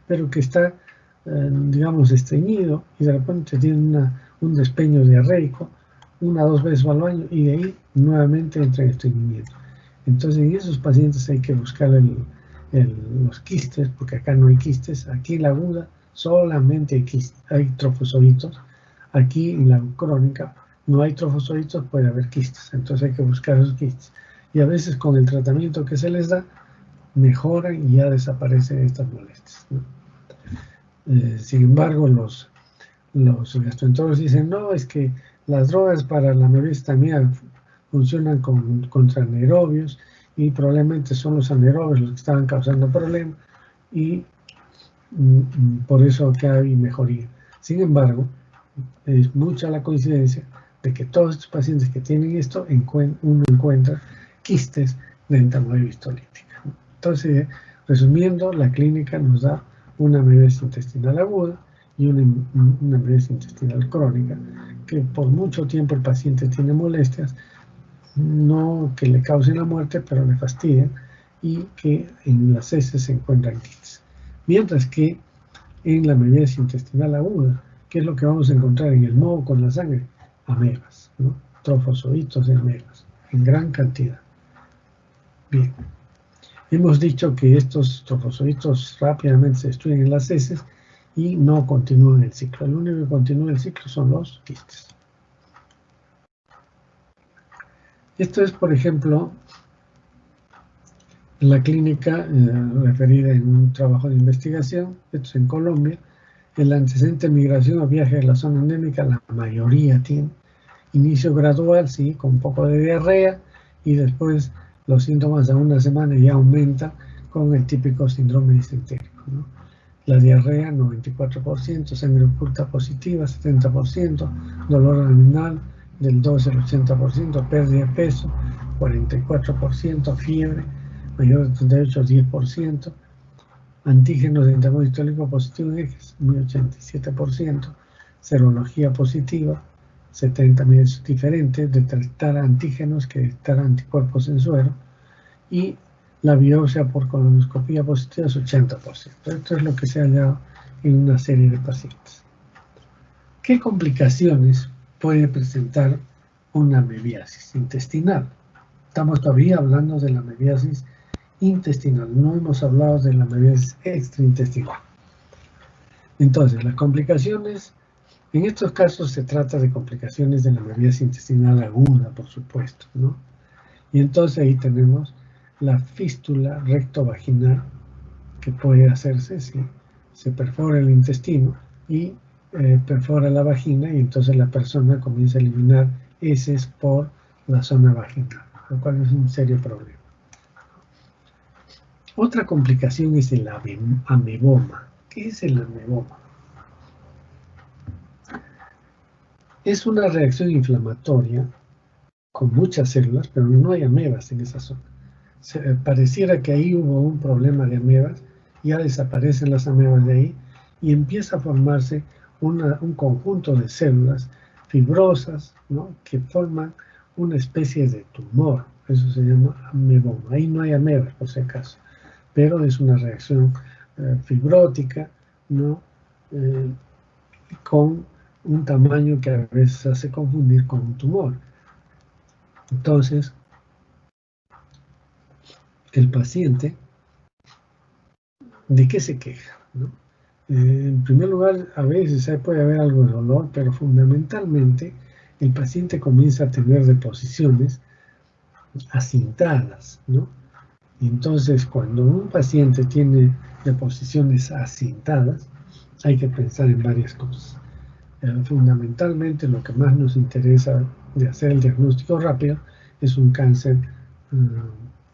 pero que está, digamos, estreñido, y de repente tiene un despeño diarreico, 1 o 2 veces va al baño y de ahí nuevamente entra en estreñimiento. Entonces en esos pacientes hay que buscar los quistes, porque acá no hay quistes. Aquí en la aguda solamente hay trofozoitos. Aquí en la crónica no hay trofozoitos, puede haber quistes. Entonces hay que buscar esos quistes. Y a veces con el tratamiento que se les da, mejoran y ya desaparecen estas molestias, ¿no? Sin embargo, los gastroenterólogos dicen, no, es que las drogas para la amebiasis también funcionan contra anaerobios, y probablemente son los anaerobios los que estaban causando problemas, y por eso que hay mejoría. Sin embargo, es mucha la coincidencia de que todos estos pacientes que tienen esto, uno encuentra quistes de entamoeba histolítica. Entonces, resumiendo, la clínica nos da una amebiasis intestinal aguda y una amebiasis intestinal crónica, que por mucho tiempo el paciente tiene molestias, no que le causen la muerte, pero le fastidian, y que en las heces se encuentran quites. Mientras que en la amebiasis intestinal aguda, ¿qué es lo que vamos a encontrar en el moho con la sangre? Amebas, ¿no? Trofozoitos de amebas, en gran cantidad. Bien, hemos dicho que estos trofozoitos rápidamente se destruyen en las heces y no continúan el ciclo. El único que continúa el ciclo son los quistes. Esto es, por ejemplo, la clínica referida en un trabajo de investigación, esto es en Colombia. El antecedente de migración o viaje de la zona endémica, la mayoría tiene inicio gradual, sí, con un poco de diarrea, y después los síntomas a una semana ya aumentan con el típico síndrome disentérico, ¿no? La diarrea, 94%, sangre oculta positiva, 70%, dolor abdominal del 12 al 80%, pérdida de peso, 44%, fiebre, mayor de 38 al 10%, antígenos de intervalo histórico positivo en ejes, 87%, serología positiva, 70 medios diferentes, detectar antígenos que detectar anticuerpos en suero, y la biopsia por colonoscopía positiva es 80%. Esto es lo que se ha hallado en una serie de pacientes. ¿Qué complicaciones puede presentar una amebiasis intestinal? Estamos todavía hablando de la amebiasis intestinal, no hemos hablado de la amebiasis extraintestinal. Entonces, las complicaciones, en estos casos se trata de complicaciones de la amebiasis intestinal aguda, por supuesto, ¿no? Y entonces ahí tenemos la fístula rectovaginal, que puede hacerse si se perfora el intestino y perfora la vagina, y entonces la persona comienza a eliminar heces por la zona vaginal, lo cual es un serio problema. Otra complicación es el ameboma. ¿Qué es el ameboma? Es una reacción inflamatoria con muchas células, pero no hay amebas en esa zona. Pareciera que ahí hubo un problema de amebas, ya desaparecen las amebas de ahí y empieza a formarse un conjunto de células fibrosas, ¿no?, que forman una especie de tumor. Eso se llama ameboma. Ahí no hay amebas, por si acaso, pero es una reacción fibrótica, ¿no?, con un tamaño que a veces hace confundir con un tumor. Entonces, el paciente, ¿de qué se queja?, ¿no? En primer lugar, a veces puede haber algo de dolor, pero fundamentalmente el paciente comienza a tener deposiciones acintadas, ¿no? Y entonces, cuando un paciente tiene deposiciones acintadas, hay que pensar en varias cosas. Fundamentalmente, lo que más nos interesa de hacer el diagnóstico rápido es un cáncer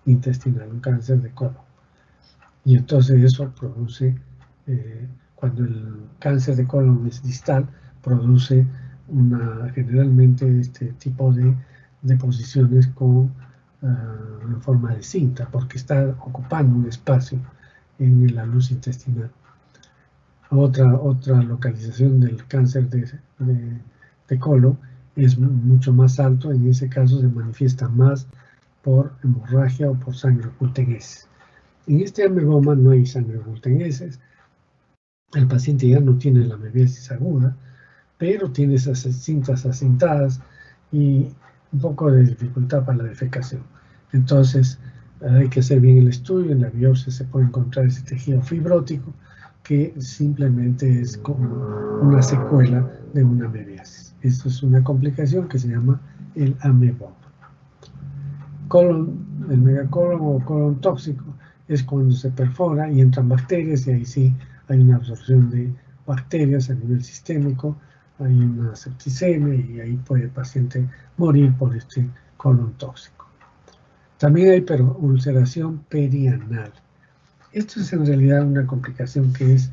intestinal, un cáncer de colon. Y entonces eso produce, cuando el cáncer de colon es distal, produce generalmente este tipo de deposiciones en forma de cinta, porque está ocupando un espacio en la luz intestinal. Otra localización del cáncer de colon es mucho más alto. En ese caso se manifiesta más por hemorragia o por sangre oculta en heces. En este ameboma no hay sangre oculta en heces. El paciente ya no tiene la amebiasis aguda, pero tiene esas cintas acintadas y un poco de dificultad para la defecación. Entonces hay que hacer bien el estudio. En la biopsia se puede encontrar ese tejido fibrótico que simplemente es como una secuela de una amebiasis. Esto es una complicación que se llama el ameboma. El megacolon o colon tóxico es cuando se perfora y entran bacterias, y ahí sí hay una absorción de bacterias a nivel sistémico, hay una septicemia y ahí puede el paciente morir por este colon tóxico. También hay ulceración perianal. Esto es en realidad una complicación que es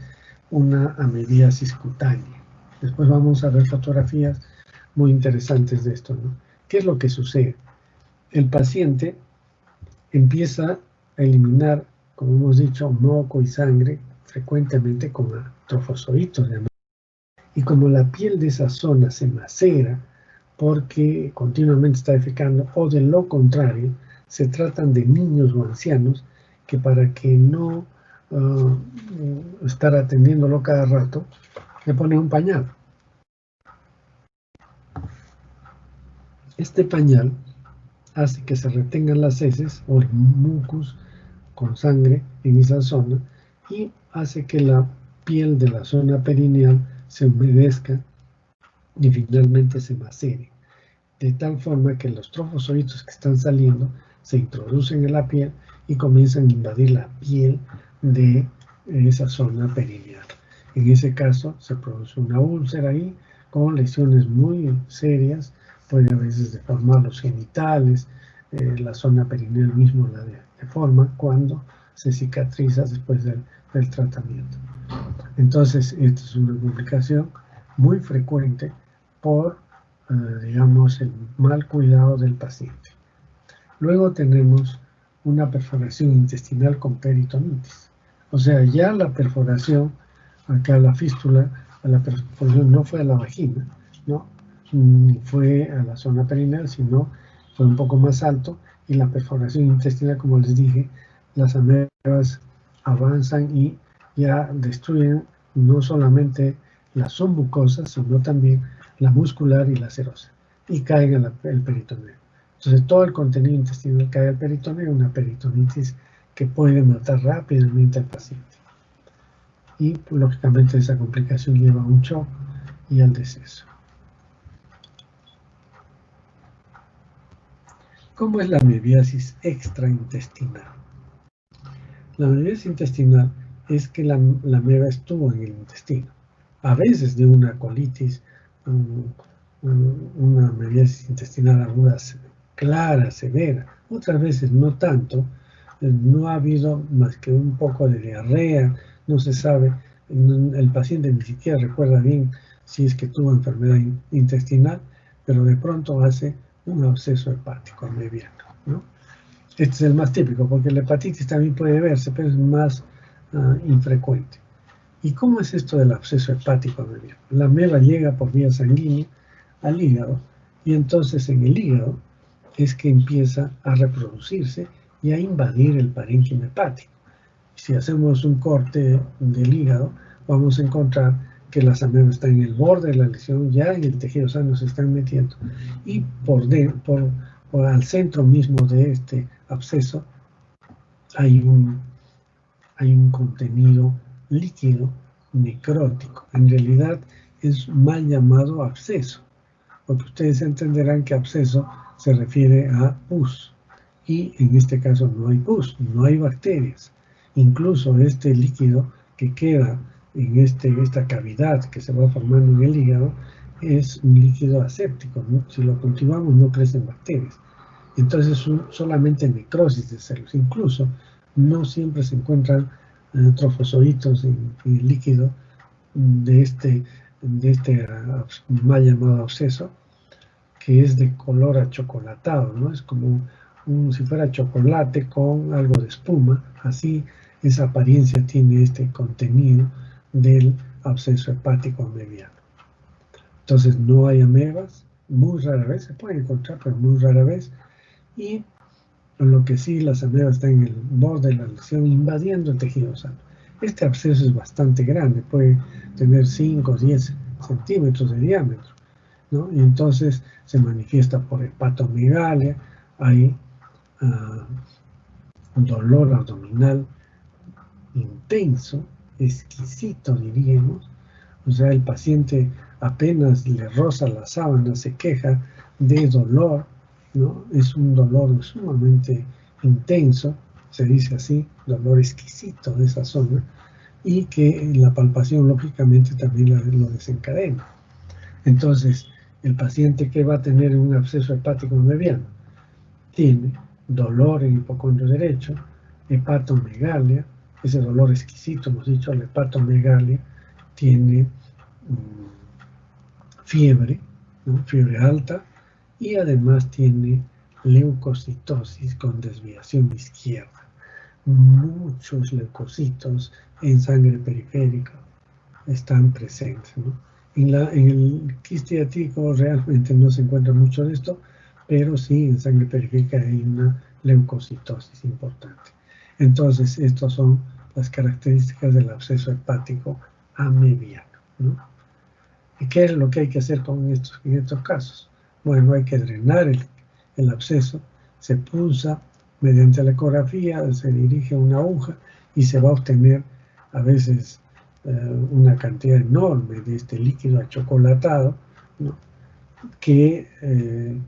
una amebiasis cutánea. Después vamos a ver fotografías muy interesantes de esto, ¿no? ¿Qué es lo que sucede? El paciente empieza a eliminar como hemos dicho, moco y sangre, frecuentemente con trofosoditos de ameba. Y como la piel de esa zona se macera porque continuamente está defecando, o de lo contrario, se tratan de niños o ancianos que para que no estar atendiéndolo cada rato, le ponen un pañal. Este pañal hace que se retengan las heces o el mucus con sangre en esa zona y hace que la piel de la zona perineal se humedezca y finalmente se macere, de tal forma que los trofosoditos que están saliendo se introducen en la piel y comienzan a invadir la piel de esa zona perineal. En ese caso se produce una úlcera ahí con lesiones muy serias, puede a veces deformar los genitales, la zona perineal mismo la deforma cuando se cicatriza después del tratamiento. Entonces, esta es una complicación muy frecuente por, digamos, el mal cuidado del paciente. Luego tenemos una perforación intestinal con peritonitis. O sea, ya la perforación, acá la fístula, la perforación no fue a la vagina, ¿no? Ni fue a la zona perineal, sino fue un poco más alto, y la perforación intestinal, como les dije, las amebas avanzan y ya destruyen no solamente la submucosa, sino también la muscular y la serosa, y caen en el peritoneo. Entonces todo el contenido intestinal cae al peritoneo, una peritonitis que puede matar rápidamente al paciente. Y lógicamente esa complicación lleva a un shock y al deceso. ¿Cómo es la amebiasis extraintestinal? La amebiasis intestinal es que la ameba estuvo en el intestino, a veces de una colitis, una amebiasis intestinal aguda clara, severa, otras veces no tanto, no ha habido más que un poco de diarrea, no se sabe, el paciente ni siquiera recuerda bien si es que tuvo enfermedad intestinal, pero de pronto hace un absceso hepático amebiano, ¿no? Este es el más típico, porque la hepatitis también puede verse, pero es más infrecuente. ¿Y cómo es esto del absceso hepático amebiano? La ameba llega por vía sanguínea al hígado, y entonces en el hígado es que empieza a reproducirse y a invadir el parénquima hepático. Si hacemos un corte del hígado, vamos a encontrar que las amebas están en el borde de la lesión, ya en el tejido sano se están metiendo, y por al centro mismo de este absceso hay un contenido líquido necrótico. En realidad es mal llamado absceso, porque ustedes entenderán que absceso se refiere a pus, y en este caso no hay pus, no hay bacterias. Incluso este líquido que queda en esta cavidad que se va formando en el hígado es un líquido aséptico, ¿no? Si lo cultivamos no crecen bacterias. Entonces solamente necrosis de células. Incluso no siempre se encuentran trofosoditos en el líquido de este mal llamado absceso, que es de color achocolatado, ¿no? Es como si fuera chocolate con algo de espuma. Así esa apariencia tiene este contenido del absceso hepático amebiano. Entonces no hay amebas, muy rara vez, se puede encontrar, pero muy rara vez, y lo que sí, las amebas están en el borde de la lesión invadiendo el tejido sano. Este absceso es bastante grande, puede tener 5 o 10 centímetros de diámetro, ¿no? Y entonces se manifiesta por hepatomegalia, hay dolor abdominal intenso, exquisito diríamos, o sea, el paciente apenas le roza la sábana, se queja de dolor, ¿no? Es un dolor sumamente intenso, se dice así, dolor exquisito de esa zona, y que la palpación lógicamente también lo desencadena. Entonces, el paciente que va a tener un absceso hepático mediano tiene dolor en el hipocondrio derecho, hepatomegalia, ese dolor exquisito, hemos dicho, la hepatomegalia, tiene fiebre, ¿no? Fiebre alta, y además tiene leucocitosis con desviación izquierda. muchos leucocitos en sangre periférica están presentes, ¿no? En el quiste diabético realmente no se encuentra mucho de esto, pero sí en sangre periférica hay una leucocitosis importante. Entonces, estas son las características del absceso hepático amebiano, ¿no? ¿Y qué es lo que hay que hacer en estos casos? Bueno, hay que drenar el absceso, se punza mediante la ecografía, se dirige una aguja y se va a obtener a veces una cantidad enorme de este líquido achocolatado, ¿no? Que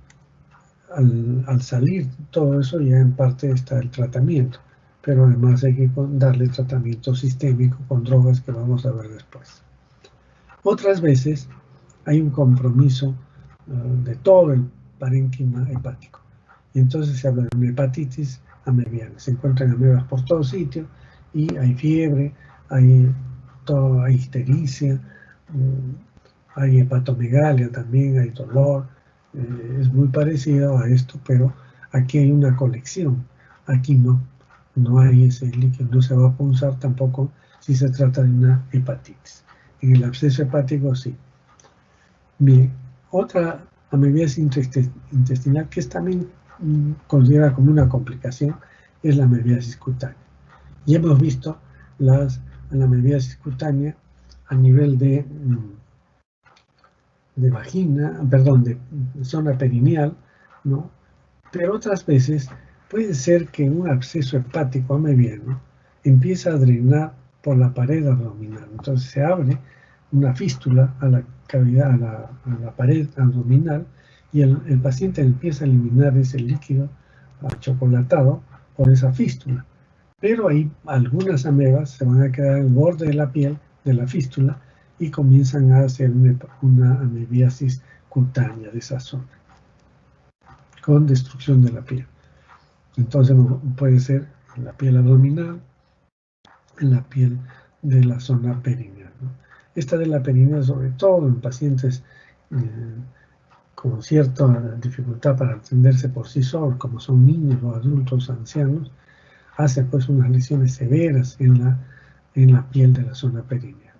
al salir todo eso ya en parte está el tratamiento, pero además hay que darle tratamiento sistémico con drogas que vamos a ver después. Otras veces hay un compromiso de todo el parénquima hepático. Y entonces se habla de una hepatitis amebiana. Se encuentran amebas por todo sitio y hay fiebre, hay ictericia, hay hepatomegalia también, hay dolor. Es muy parecido a esto, pero aquí hay una colección. Aquí no hay ese líquido, no se va a punzar tampoco si se trata de una hepatitis. En el absceso hepático sí. Bien, otra amebiasis intestinal que es también considerada como una complicación es la amebiasis cutánea. Y hemos visto la amebiasis cutánea a nivel de vagina, perdón, de zona perineal, ¿no? Pero otras veces puede ser que un absceso hepático amebiano empieza a drenar por la pared abdominal. Entonces se abre una fístula a la cavidad, a la pared abdominal y el paciente empieza a eliminar ese líquido chocolatado por esa fístula. Pero ahí algunas amebas se van a quedar en el borde de la piel de la fístula y comienzan a hacer una amebiasis cutánea de esa zona, con destrucción de la piel. Entonces puede ser en la piel abdominal, en la piel de la zona perineal, ¿no? Esta de la perineal, sobre todo en pacientes con cierta dificultad para atenderse por sí solos, como son niños o adultos ancianos, hace pues unas lesiones severas en la piel de la zona perineal.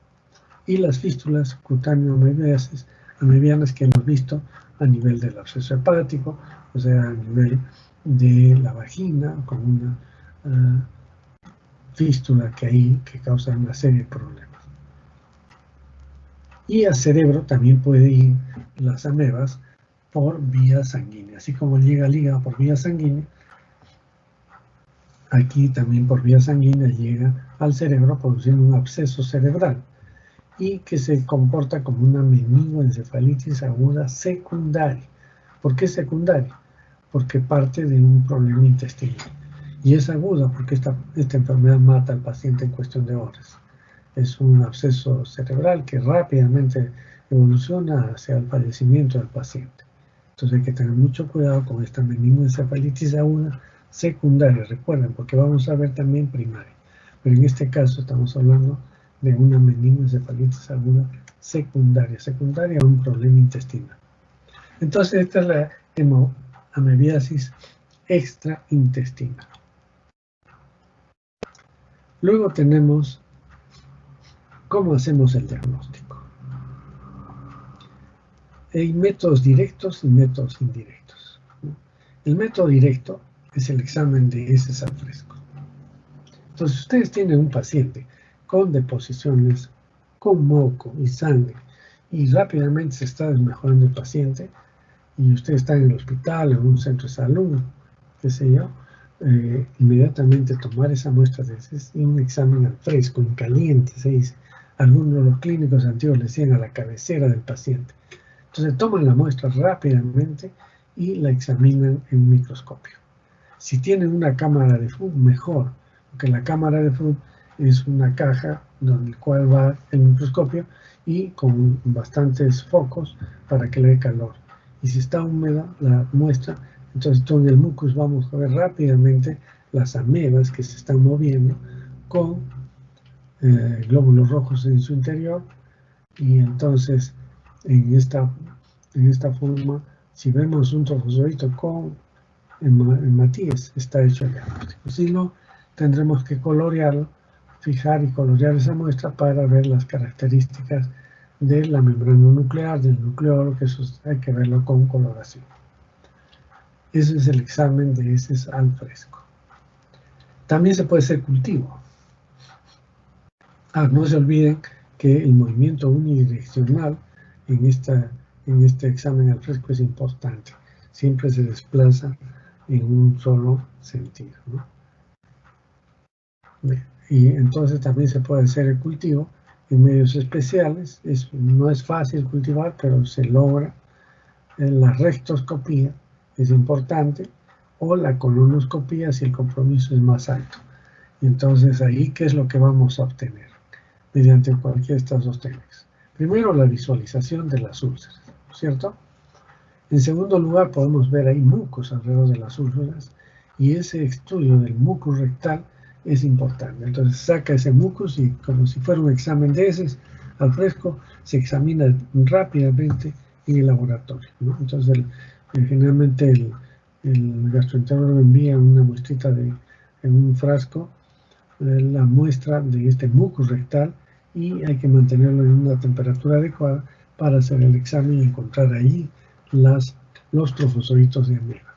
Y las fístulas cutáneo-amebianas que hemos visto a nivel del absceso hepático, o sea, a nivel de la vagina, con una fístula que causa una serie de problemas. Y al cerebro también puede ir las amebas por vía sanguínea. Así como llega al hígado por vía sanguínea, aquí también por vía sanguínea llega al cerebro produciendo un absceso cerebral y que se comporta como una meningoencefalitis aguda secundaria. ¿Por qué secundaria? Porque parte de un problema intestinal. Y es aguda porque esta enfermedad mata al paciente en cuestión de horas. Es un absceso cerebral que rápidamente evoluciona hacia el fallecimiento del paciente. Entonces hay que tener mucho cuidado con esta meningoencefalitis aguda secundaria, recuerden, porque vamos a ver también primaria. Pero en este caso estamos hablando de una meningoencefalitis aguda secundaria a un problema intestinal. Entonces esta es la amebiasis extraintestinal. Luego tenemos cómo hacemos el diagnóstico. Hay métodos directos y métodos indirectos, ¿no? El método directo es el examen de heces al fresco. Entonces, ustedes tienen un paciente con deposiciones, con moco y sangre, y rápidamente se está desmejorando el paciente, y usted está en el hospital, en un centro de salud, qué sé yo, inmediatamente tomar esa muestra de heces y un examen al fresco, en caliente, se dice. Algunos de los clínicos antiguos le decían a la cabecera del paciente. Entonces toman la muestra rápidamente y la examinan en un microscopio. Si tienen una cámara de Food, mejor, porque la cámara de Food es una caja donde el cual va el microscopio y con bastantes focos para que le dé calor. Y si está húmeda la muestra, entonces todo en el mucus vamos a ver rápidamente las amebas que se están moviendo con glóbulos rojos en su interior, y entonces en esta forma, si vemos un trofozoito con hematíes, está hecho el diagnóstico. Si no, tendremos que colorearlo, fijar y colorear esa muestra para ver las características de la membrana nuclear, del nucleolo, que eso hay que verlo con coloración. Ese es el examen de heces al fresco. También se puede hacer cultivo. No se olviden que el movimiento unidireccional en este examen al fresco es importante. Siempre se desplaza en un solo sentido, ¿no? Y entonces también se puede hacer el cultivo en medios especiales. No es fácil cultivar, pero se logra. La rectoscopía es importante, o la colonoscopía si el compromiso es más alto. Y entonces ahí, ¿qué es lo que vamos a obtener mediante cualquiera de estas dos técnicas? Primero, la visualización de las úlceras, ¿cierto? En segundo lugar, podemos ver ahí mucos alrededor de las úlceras, y ese estudio del mucus rectal es importante. Entonces saca ese mucus y, como si fuera un examen de heces al fresco, se examina rápidamente en el laboratorio, ¿no? Entonces generalmente el gastroenterólogo envía una muestrita en un frasco, la muestra de este mucus rectal, y hay que mantenerlo en una temperatura adecuada para hacer el examen y encontrar ahí los trofozoitos de ameba.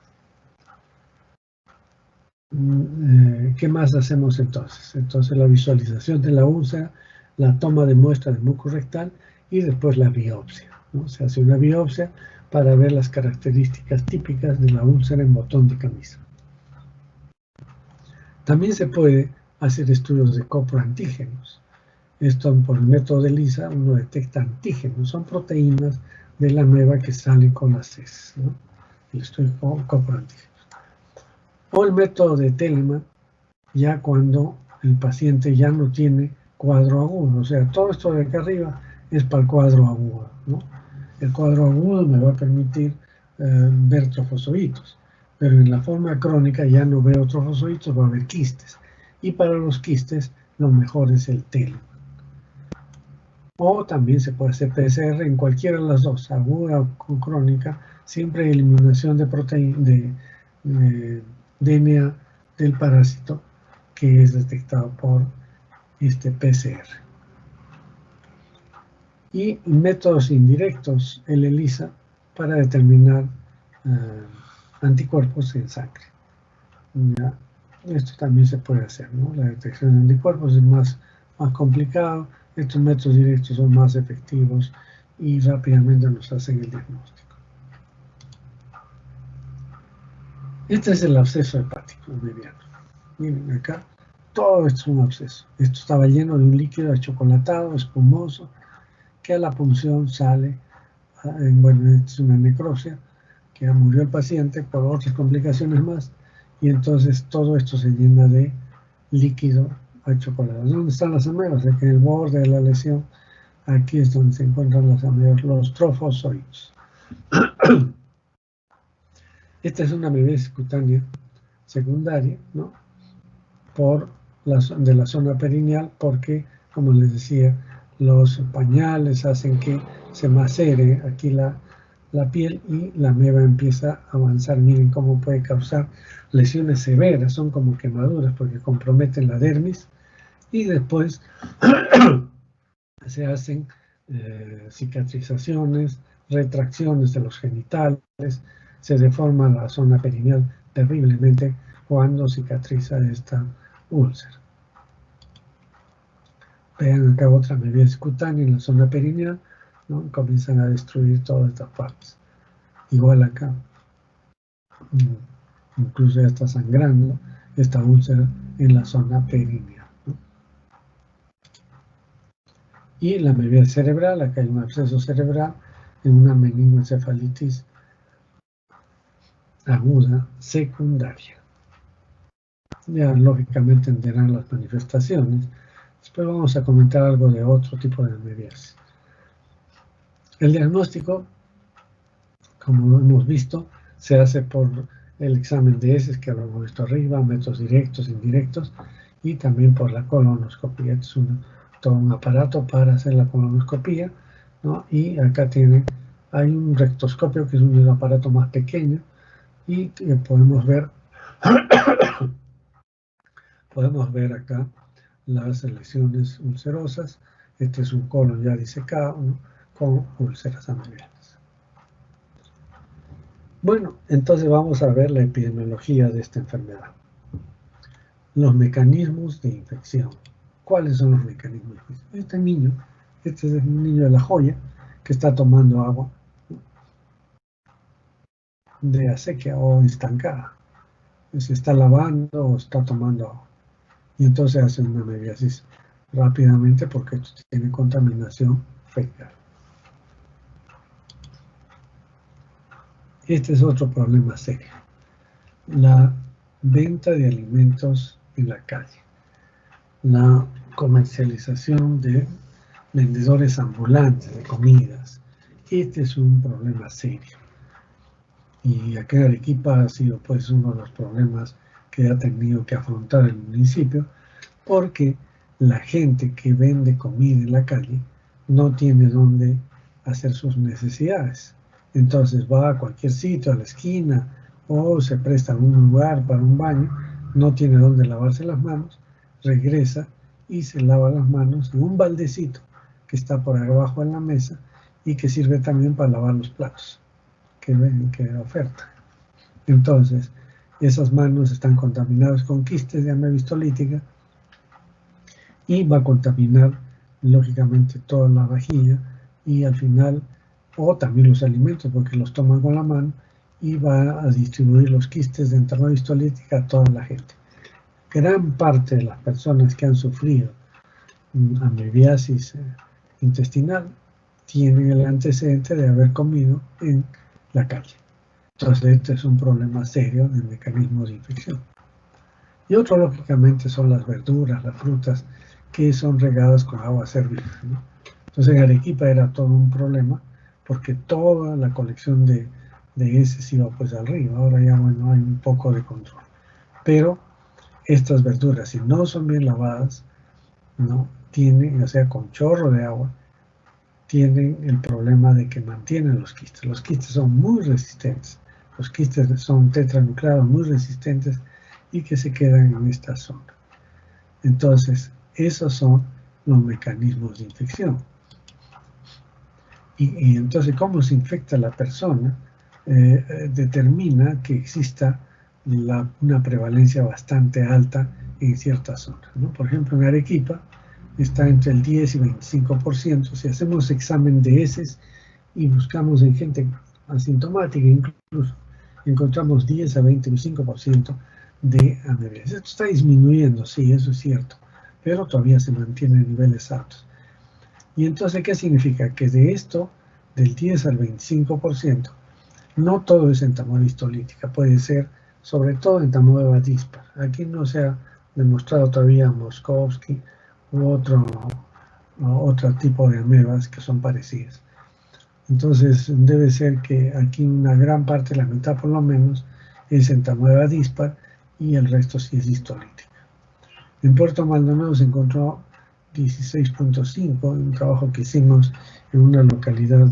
¿Qué más hacemos entonces? Entonces la visualización de la úlcera, la toma de muestra del mucus rectal y después la biopsia, ¿no? Se hace una biopsia para ver las características típicas de la úlcera en botón de camisa. También se puede hacer estudios de coproantígenos. Esto por el método de ELISA uno detecta antígenos, son proteínas de la ameba que salen con las heces, ¿no? El estudio con coproantígenos. O el método de Telemann, ya cuando el paciente ya no tiene cuadro agudo, o sea, todo esto de acá arriba es para el cuadro agudo, ¿no? El cuadro agudo me va a permitir ver trofozoitos, pero en la forma crónica ya no veo trofozoitos, va a haber quistes, y para los quistes lo mejor es el Telemann. O también se puede hacer PCR en cualquiera de las dos, aguda o crónica, siempre hay eliminación de proteína, de DNA del parásito que es detectado por este PCR. Y métodos indirectos, el ELISA, para determinar anticuerpos en sangre. ¿Ya? Esto también se puede hacer, ¿no? La detección de anticuerpos es más complicado. Estos métodos directos son más efectivos y rápidamente nos hacen el diagnóstico. Este es el absceso hepático mediano. Miren acá, todo esto es un absceso. Esto estaba lleno de un líquido achocolatado, espumoso, que a la punción sale, bueno, es una necropsia, que ya murió el paciente por otras complicaciones más, y entonces todo esto se llena de líquido achocolatado. ¿Dónde están las amebas? Aquí en el borde de la lesión, aquí es donde se encuentran las amebas, los trofozoitos. Esta es una amebiasis cutánea secundaria, ¿no? De la zona perineal, porque, como les decía, los pañales hacen que se macere aquí la piel y la ameba empieza a avanzar. Miren cómo puede causar lesiones severas, son como quemaduras porque comprometen la dermis, y después se hacen cicatrizaciones, retracciones de los genitales, se deforma la zona perineal terriblemente cuando cicatriza esta úlcera. Vean acá otra amebiasis cutánea en la zona perineal, ¿no? Comienzan a destruir todas estas partes. Igual acá, incluso ya está sangrando esta úlcera en la zona perineal, ¿no? Y la amebiasis cerebral, acá hay un absceso cerebral en una meningoencefalitis aguda secundaria. Ya lógicamente entenderán las manifestaciones. Después vamos a comentar algo de otro tipo de amebiasis. El diagnóstico, como hemos visto, se hace por el examen de heces que habíamos visto arriba, métodos directos, indirectos, y también por la colonoscopía. Es todo un aparato para hacer la colonoscopía, ¿no? Y acá hay un rectoscopio, que es un aparato más pequeño, y podemos ver podemos ver acá las lesiones ulcerosas. Este es un colon ya disecado, ¿no?, con úlceras amibianas. Bueno, entonces vamos a ver la epidemiología de esta enfermedad. Los mecanismos de infección. ¿Cuáles son los mecanismos de infección? Este es el niño de La Joya, que está tomando agua de acequia o estancada. Se está lavando o está tomando agua. Y entonces hace una amebiasis rápidamente porque tiene contaminación fecal. Este es otro problema serio. La venta de alimentos en la calle. La comercialización de vendedores ambulantes de comidas. Este es un problema serio. Y acá en Arequipa ha sido pues uno de los problemas que ha tenido que afrontar el municipio, porque la gente que vende comida en la calle no tiene dónde hacer sus necesidades. Entonces va a cualquier sitio, a la esquina, o se presta un lugar para un baño, no tiene dónde lavarse las manos, regresa y se lava las manos en un baldecito que está por abajo en la mesa y que sirve también para lavar los platos que oferta. Entonces, esas manos están contaminadas con quistes de ameba histolítica y va a contaminar lógicamente toda la vajilla y al final, o también los alimentos porque los toman con la mano, y va a distribuir los quistes de ameba histolítica a toda la gente. Gran parte de las personas que han sufrido amebiasis intestinal tienen el antecedente de haber comido en la calle. Entonces este es un problema serio de mecanismos de infección. Y otro, lógicamente, son las verduras, las frutas, que son regadas con agua servida, ¿no? Entonces en Arequipa era todo un problema, porque toda la colección de heces iba pues al río. Ahora ya, bueno, hay un poco de control. Pero estas verduras, si no son bien lavadas, no tienen, o sea, con chorro de agua, tienen el problema de que mantienen los quistes. Los quistes son muy resistentes. Los quistes son tetranucleados muy resistentes y que se quedan en esta zona. Entonces, esos son los mecanismos de infección. Y entonces, cómo se infecta la persona determina que exista una prevalencia bastante alta en ciertas zonas, ¿no? Por ejemplo, en Arequipa está entre el 10 y 25%. Si hacemos examen de heces y buscamos en gente asintomática, incluso encontramos 10 a 25% de amebiasis. Esto está disminuyendo, sí, eso es cierto, pero todavía se mantiene en niveles altos. Y entonces, ¿qué significa? Que de esto, del 10 al 25%, no todo es entamoeba histolítica, puede ser sobre todo entamoeba dispar. Aquí no se ha demostrado todavía Moskovsky u otro tipo de amebas que son parecidas. Entonces debe ser que aquí una gran parte, la mitad por lo menos, es entamoeba dispar y el resto sí es histolítica. En Puerto Maldonado se encontró 16.5, un trabajo que hicimos en una localidad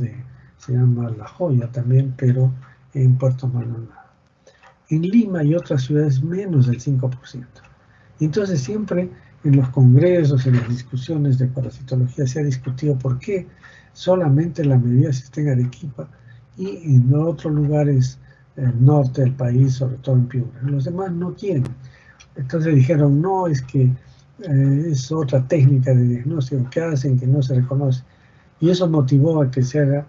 se llama La Joya también, pero en Puerto Maldonado. En Lima y otras ciudades menos del 5%. Entonces siempre en los congresos, en las discusiones de parasitología se ha discutido por qué solamente la amebiasis está en Arequipa y en otros lugares del norte del país, sobre todo en Piura. Los demás no tienen. Entonces dijeron, no, es que es otra técnica de diagnóstico que hacen que no se reconoce. Y eso motivó a que se haga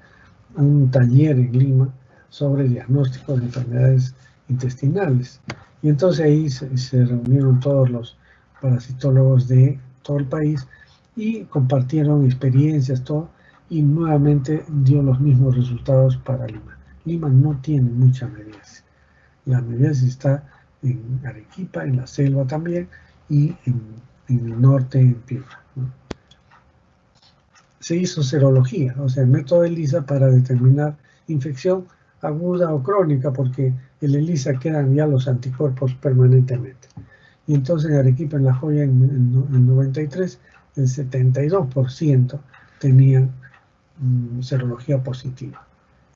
un taller en Lima sobre diagnóstico de enfermedades intestinales. Y entonces ahí se reunieron todos los parasitólogos de todo el país y compartieron experiencias, todo, y nuevamente dio los mismos resultados para Lima. Lima no tiene mucha amebiasis. La amebiasis está en Arequipa, en la selva también, y en el norte, en Piura, ¿no? Se hizo serología, o sea, el método ELISA para determinar infección aguda o crónica, porque en el ELISA quedan ya los anticuerpos permanentemente. Y entonces en Arequipa, en La Joya, en 93, el 72% tenían serología positiva.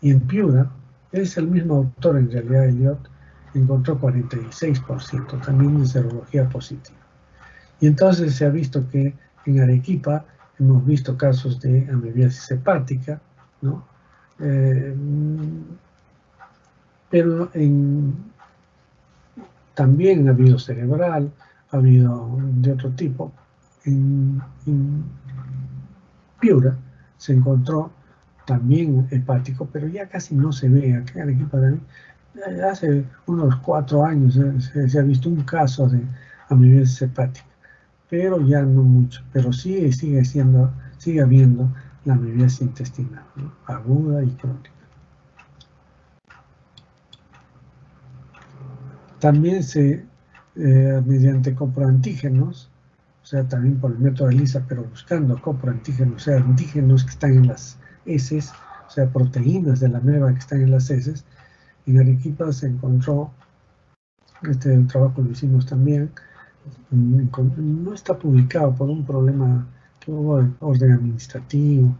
Y en Piura, es el mismo autor en realidad, Elliot, encontró 46% también de serología positiva. Y entonces se ha visto que en Arequipa hemos visto casos de amebiasis hepática, ¿no? Pero también ha habido cerebral, ha habido de otro tipo. En Piura se encontró también hepático, pero ya casi no se ve. Aquí en Arequipa también, hace unos 4 años se ha visto un caso de amebiasis hepática, pero ya no mucho. Pero sí sigue habiendo la amebiasis intestinal, ¿no? Aguda y crónica. También mediante coproantígenos, o sea, también por el método ELISA, pero buscando coproantígenos, o sea, antígenos que están en las heces, o sea, proteínas de la ameba que están en las heces. En Arequipa se encontró, este trabajo lo hicimos también, no está publicado por un problema que hubo de orden administrativo,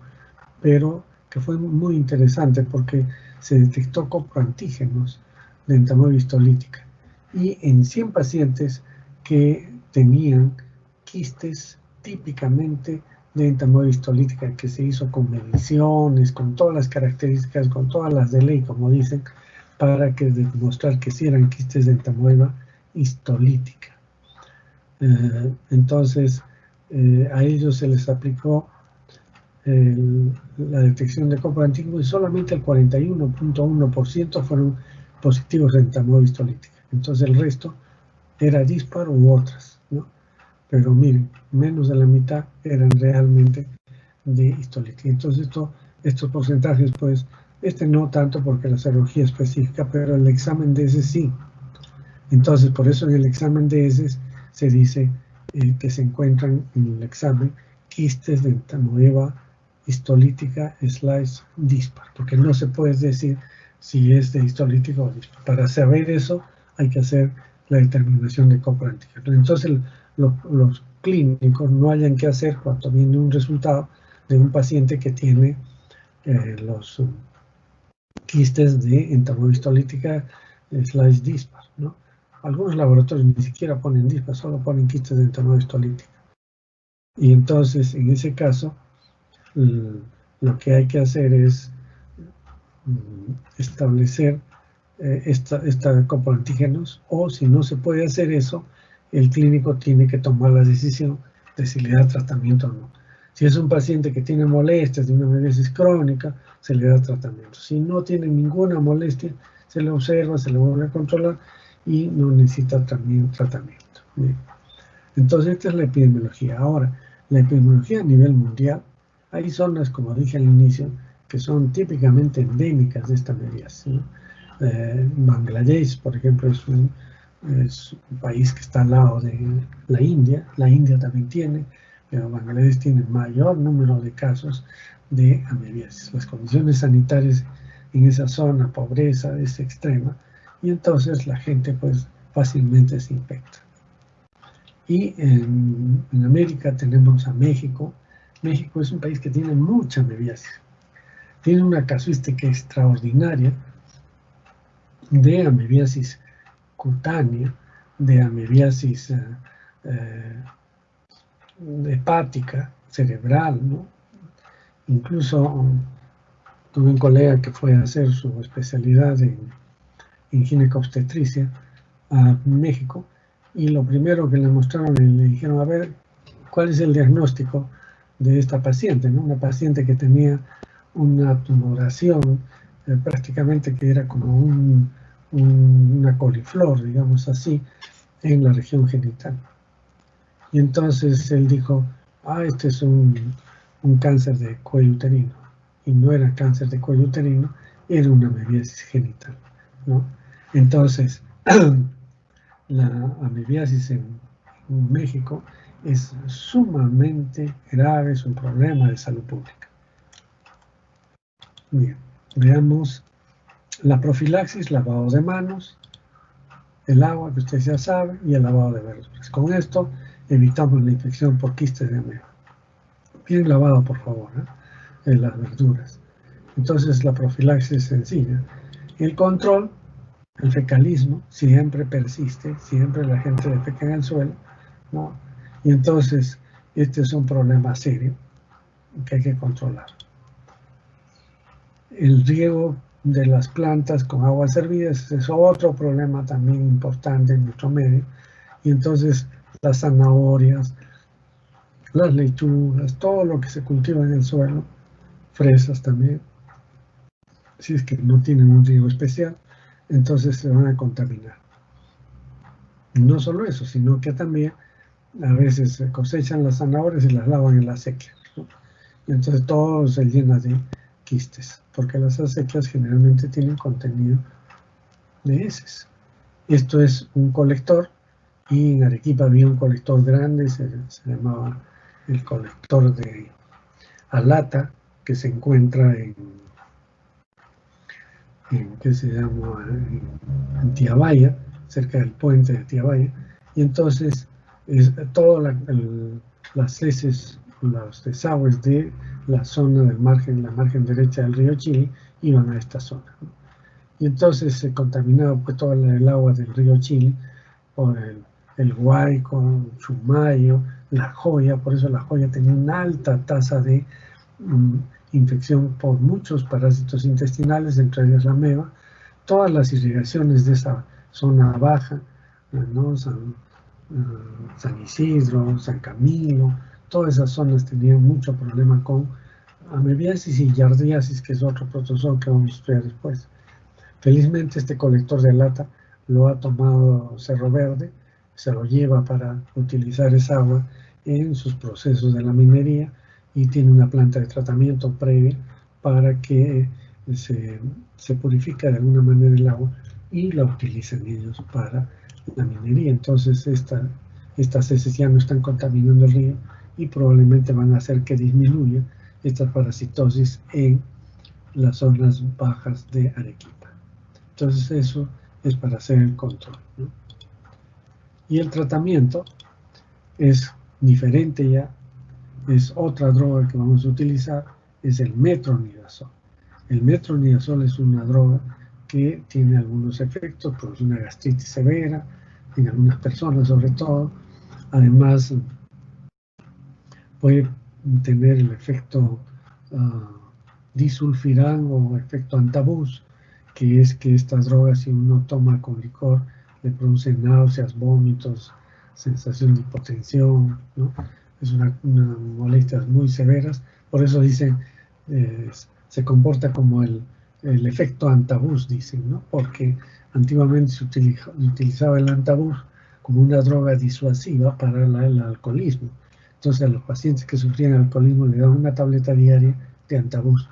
pero que fue muy interesante porque se detectó coproantígenos de entamoeba histolítica y en 100 pacientes que tenían quistes típicamente de entamoeba histolítica, que se hizo con mediciones, con todas las características, con todas las de ley, como dicen, para demostrar que sí eran quistes de entamoeba histolítica. Entonces, a ellos se les aplicó la detección de coproantígenos y solamente el 41.1% fueron positivos de entamoeba histolítica. Entonces el resto era disparo u otras, ¿no? Pero miren, menos de la mitad eran realmente de histolítica. Entonces estos porcentajes, pues, no tanto porque la serología específica, pero el examen de ese sí. Entonces, por eso en el examen de heces se dice que se encuentran en el examen quistes de entamoeba histolítica / dispar, porque no se puede decir si es de histolítica o dispar. Para saber eso hay que hacer la determinación de coproantígenos. Entonces, los clínicos no hayan que hacer cuando viene un resultado de un paciente que tiene los quistes de entamoeba histolítica / dispar, ¿no? Algunos laboratorios ni siquiera ponen dispar, solo ponen quistes de entamoeba histolítica. Y entonces, en ese caso, lo que hay que hacer es establecer esta coproantígenos, o si no se puede hacer eso, el clínico tiene que tomar la decisión de si le da tratamiento o no. Si es un paciente que tiene molestias de una amebiasis crónica, se le da tratamiento. Si no tiene ninguna molestia, se le observa, se le vuelve a controlar y no necesita también tratamiento. Bien. Entonces, esta es la epidemiología. Ahora, la epidemiología a nivel mundial, hay zonas, como dije al inicio, que son típicamente endémicas de esta amebiasis, ¿no? Bangladesh, por ejemplo, es un país que está al lado de la India. La India también tiene, pero Bangladesh tiene mayor número de casos de amebiasis. Las condiciones sanitarias en esa zona, pobreza es extrema, y entonces la gente pues fácilmente se infecta. Y en América tenemos a México. México es un país que tiene mucha amebiasis. Tiene una casuística extraordinaria de amebiasis cutánea, de amebiasis hepática, cerebral, ¿no? Incluso tuve un colega que fue a hacer su especialidad en ginecobstetricia a México, y lo primero que le mostraron, le dijeron, a ver, ¿cuál es el diagnóstico de esta paciente, ¿no? Una paciente que tenía una tumoración prácticamente que era como una coliflor, digamos así, en la región genital. Y entonces él dijo, este es un cáncer de cuello uterino. Y no era cáncer de cuello uterino, era una amebiasis genital, ¿no? Entonces, la amebiasis en México es sumamente grave, es un problema de salud pública. Bien, veamos la profilaxis: lavado de manos, el agua que usted ya sabe, y el lavado de verduras. Con esto evitamos la infección por quistes de ameba. Bien lavado, por favor, en las verduras. Entonces la profilaxis es sencilla. El control, el fecalismo, siempre persiste, siempre la gente defeca en el suelo, ¿no? Y entonces, este es un problema serio que hay que controlar. El riego de las plantas con aguas hervidas es otro problema también importante en nuestro medio. Y entonces las zanahorias, las lechugas, todo lo que se cultiva en el suelo, fresas también, si es que no tienen un riego especial, entonces se van a contaminar. No solo eso, sino que también a veces se cosechan las zanahorias y las lavan en la acequia, ¿no? Y entonces todo se llena de quistes, porque las acequias generalmente tienen contenido de heces. Esto es un colector, y en Arequipa había un colector grande, se llamaba el colector de Alata, que se encuentra ¿qué se llama? En Tiabaya, cerca del puente de Tiabaya, y entonces todas las heces, los desagües de la zona del margen, la margen derecha del río Chili, iban a esta zona, ¿no? Y entonces se contaminaba pues, todo el agua del río Chili por el Guayco, Chumayo, la Joya. Por eso la Joya tenía una alta tasa de infección por muchos parásitos intestinales, entre ellos la ameba. Todas las irrigaciones de esa zona baja, ¿no? San Isidro, San Camilo, todas esas zonas tenían mucho problema con amebiasis y yardiasis, que es otro protozoo que vamos a estudiar después. Felizmente este colector de lata lo ha tomado Cerro Verde, se lo lleva para utilizar esa agua en sus procesos de la minería y tiene una planta de tratamiento previa para que se purifique de alguna manera el agua y la utilicen ellos para la minería. Entonces estas heces ya no están contaminando el río y probablemente van a hacer que disminuya esta parasitosis en las zonas bajas de Arequipa. Entonces eso es para hacer el control, ¿no? Y el tratamiento es diferente ya, es otra droga que vamos a utilizar, es el metronidazol. El metronidazol es una droga que tiene algunos efectos, produce una gastritis severa en algunas personas sobre todo. Además puede tener el efecto disulfiram o efecto antabús, que es que estas drogas, si uno toma con licor, le producen náuseas, vómitos, sensación de hipotensión, ¿no? Es una molestias muy severas. Por eso dicen, se comporta como el efecto antabús, dicen, ¿no? Porque antiguamente se utilizaba el antabús como una droga disuasiva para el alcoholismo. Entonces a los pacientes que sufrían alcoholismo le daban una tableta diaria de antabús.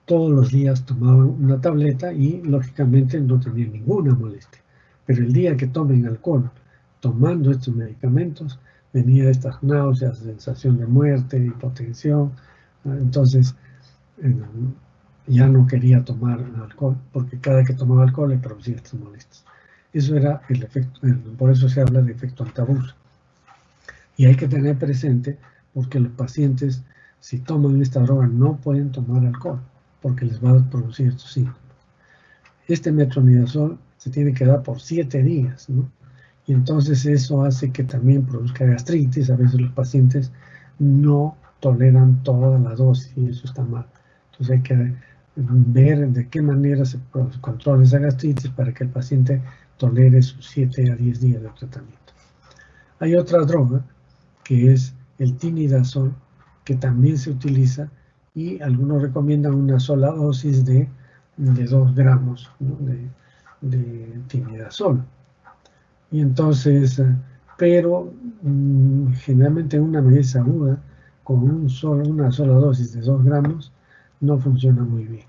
Todos los días tomaban una tableta y lógicamente no tenían ninguna molestia. Pero el día que tomen alcohol tomando estos medicamentos, venía estas náuseas, sensación de muerte, hipotensión. Entonces ya no quería tomar alcohol porque cada que tomaba alcohol le producía estas molestias. Eso era el efecto, por eso se habla de efecto antabús. Y hay que tener presente porque los pacientes, si toman esta droga, no pueden tomar alcohol porque les va a producir estos síntomas. Este metronidazol se tiene que dar por 7 días, ¿no? Y entonces eso hace que también produzca gastritis. A veces los pacientes no toleran toda la dosis y eso está mal. Entonces hay que ver de qué manera se controla esa gastritis para que el paciente tolere sus 7 a 10 días de tratamiento. Hay otra droga que es el tinidazol, que también se utiliza y algunos recomiendan una sola dosis de 2 gramos, ¿no? de tinidazol. Y entonces, pero generalmente en una amebiasis aguda, con una sola dosis de 2 gramos, no funciona muy bien.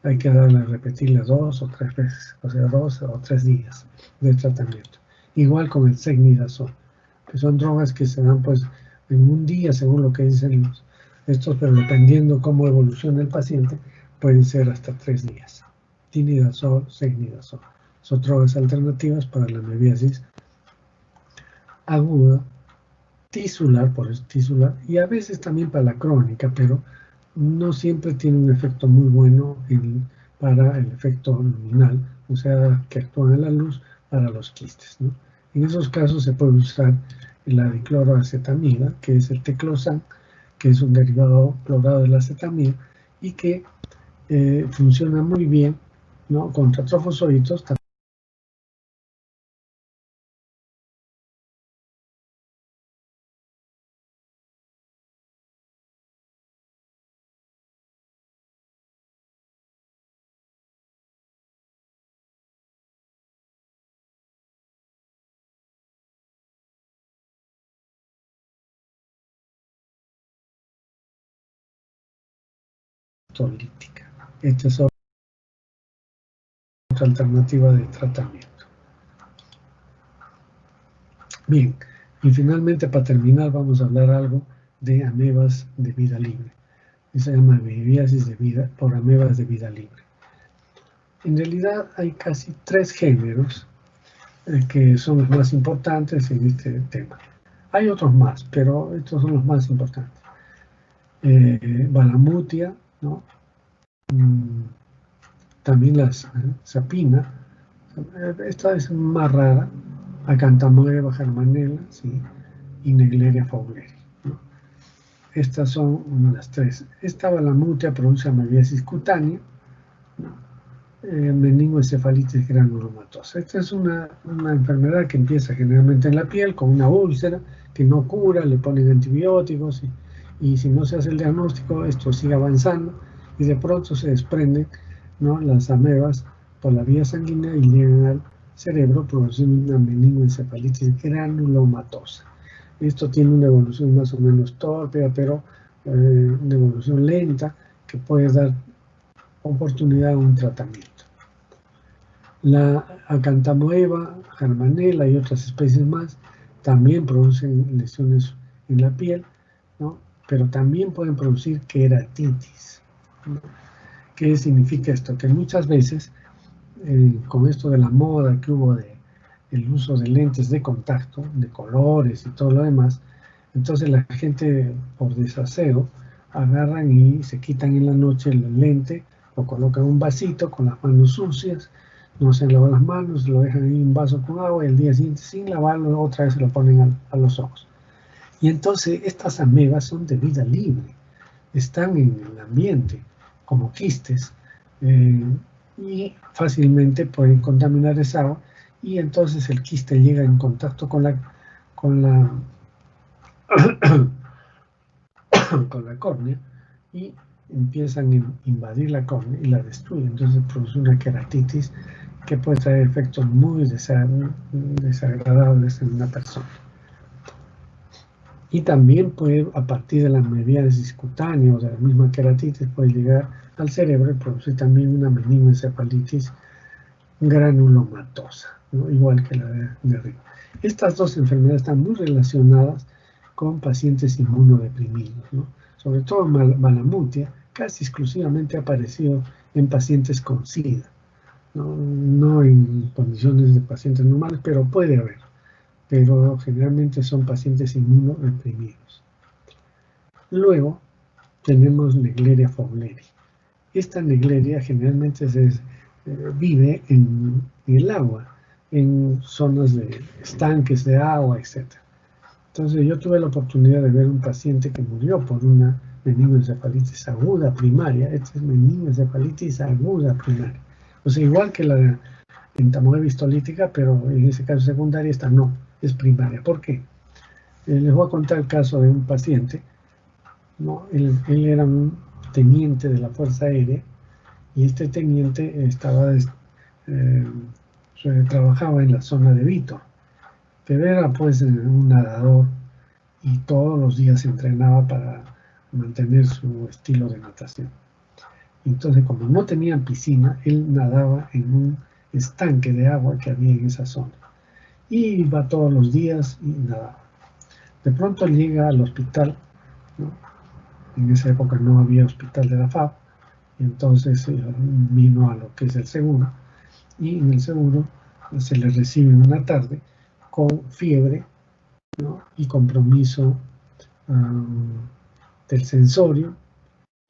Hay que repetirla 2 o 3 veces, o sea, 2 o 3 días de tratamiento. Igual con el secnidazol, que son drogas que se dan pues en un día, según lo que dicen estos, pero dependiendo cómo evoluciona el paciente, pueden ser hasta 3 días. Tinidazol, secnidazol. Son drogas alternativas para la amebiasis aguda, tisular, por eso tisular, y a veces también para la crónica, pero no siempre tiene un efecto muy bueno para el efecto luminal, o sea, que actúan a la luz, para los quistes, ¿no? En esos casos se puede usar la dicloroacetamida, que es el teclosan, que es un derivado clorado de la acetamida y que funciona muy bien, ¿no?, contra trofosoritos. Lítica. Esta es otra alternativa de tratamiento. Bien, y finalmente, para terminar, vamos a hablar algo de amebas de vida libre. Se llama amebiasis de vida por amebas de vida libre. En realidad hay casi 3 géneros que son los más importantes en este tema. Hay otros más, pero estos son los más importantes. Balamutia, ¿no? También la sapina, esta es más rara, Acanthamoeba germanella, ¿sí?, y Negleria fowleri, ¿no? Estas son las 3. Esta balamutia produce amebiasis cutánea, ¿no?, meningoencefalitis granulomatosa. Esta es una enfermedad que empieza generalmente en la piel con una úlcera que no cura, le ponen antibióticos y si no se hace el diagnóstico, esto sigue avanzando y de pronto se desprenden, ¿no?, las amebas por la vía sanguínea y llegan al cerebro produciendo una meningoencefalitis granulomatosa. Esto tiene una evolución más o menos torpe, pero una evolución lenta que puede dar oportunidad a un tratamiento. La Acanthamoeba germanella y otras especies más también producen lesiones en la piel, ¿no?, pero también pueden producir queratitis, ¿no? ¿Qué significa esto? Que muchas veces, con esto de la moda que hubo de el uso de lentes de contacto, de colores y todo lo demás, entonces la gente, por desaseo, agarran y se quitan en la noche el lente, lo colocan en un vasito con las manos sucias, no se lavan las manos, lo dejan en un vaso con agua y el día siguiente, sin lavarlo, otra vez se lo ponen a los ojos. Y entonces estas amebas son de vida libre, están en el ambiente como quistes y fácilmente pueden contaminar esa agua y entonces el quiste llega en contacto con la con la córnea y empiezan a invadir la córnea y la destruyen. Entonces produce una queratitis que puede traer efectos muy desagradables en una persona. Y también puede, a partir de la amebiasis cutánea o de la misma queratitis, puede llegar al cerebro y producir también una meningoencefalitis granulomatosa, ¿no?, igual que la de arriba. Estas dos enfermedades están muy relacionadas con pacientes inmunodeprimidos, ¿no? Sobre todo balamutia casi exclusivamente ha aparecido en pacientes con SIDA, no en condiciones de pacientes normales, pero puede haber, pero generalmente son pacientes inmunodeprimidos. Luego tenemos Negleria fowleri. Esta Negleria generalmente vive en el agua, en zonas de estanques de agua, etc. Entonces yo tuve la oportunidad de ver un paciente que murió por una meningoencefalitis aguda primaria. Esta es meningoencefalitis aguda primaria. O sea, igual que la entamoeba histolítica, pero en ese caso secundaria, esta no, es primaria. ¿Por qué? Les voy a contar el caso de un paciente, ¿no? Él era un teniente de la Fuerza Aérea y este teniente trabajaba en la zona de Vítor, pero era pues un nadador y todos los días se entrenaba para mantener su estilo de natación. Entonces, como no tenían piscina, él nadaba en un estanque de agua que había en esa zona. Y iba todos los días y nadaba. De pronto llega al hospital, ¿no? En esa época no había hospital de la FAB, y entonces vino a lo que es el seguro, y en el seguro se le recibe en una tarde con fiebre, ¿no?, y compromiso del sensorio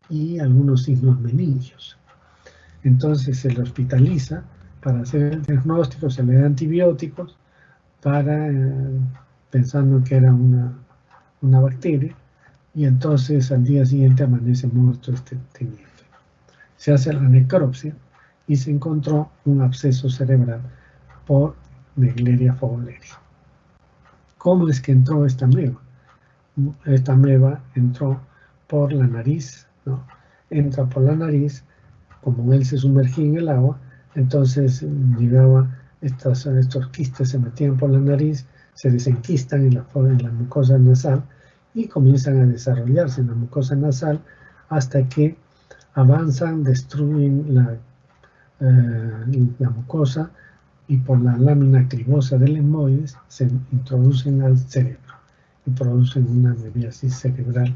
y algunos signos meningios. Entonces se le hospitaliza Para hacer el diagnóstico se le da antibióticos para, pensando que era una bacteria, y entonces al día siguiente amanece muerto este teniente. Se hace la necropsia y se encontró un absceso cerebral por Naegleria fowleri. ¿Cómo es que entró esta ameba? Esta ameba entró por la nariz, ¿no? Entra por la nariz, como él se sumergía en el agua, entonces llegaba, estos quistes se metían por la nariz, se desenquistan en la mucosa nasal y comienzan a desarrollarse en la mucosa nasal hasta que avanzan, destruyen la mucosa y por la lámina cribosa del lemboides se introducen al cerebro y producen una memiasis cerebral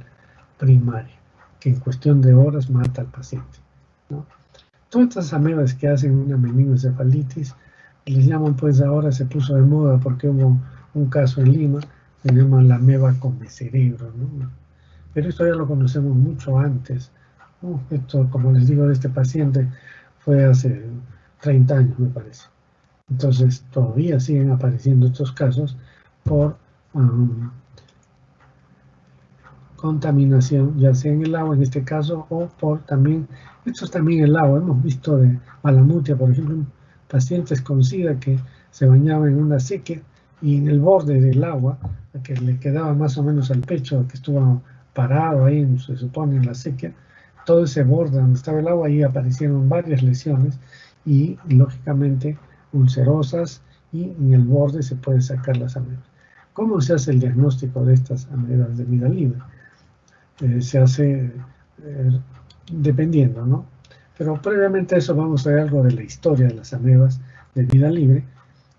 primaria que en cuestión de horas mata al paciente, ¿no? Todas estas amebas que hacen una meningoencefalitis, les llaman, pues ahora se puso de moda porque hubo un caso en Lima, se llama la ameba come cerebro, ¿no? Pero esto ya lo conocemos mucho antes. Esto, como les digo, de este paciente fue hace 30 años, me parece. Entonces, todavía siguen apareciendo estos casos por contaminación, ya sea en el agua en este caso, o por también, esto es también el agua. Hemos visto de Malamutia, por ejemplo, pacientes con SIDA que se bañaban en una sequía y en el borde del agua, que le quedaba más o menos al pecho, que estuvo parado ahí, se supone, en la sequía, todo ese borde donde estaba el agua, ahí aparecieron varias lesiones y, lógicamente, ulcerosas, y en el borde se puede sacar las amebas. ¿Cómo se hace el diagnóstico de estas amebas de vida libre? Se hace dependiendo, ¿no? Pero previamente a eso vamos a ver algo de la historia de las amebas de vida libre.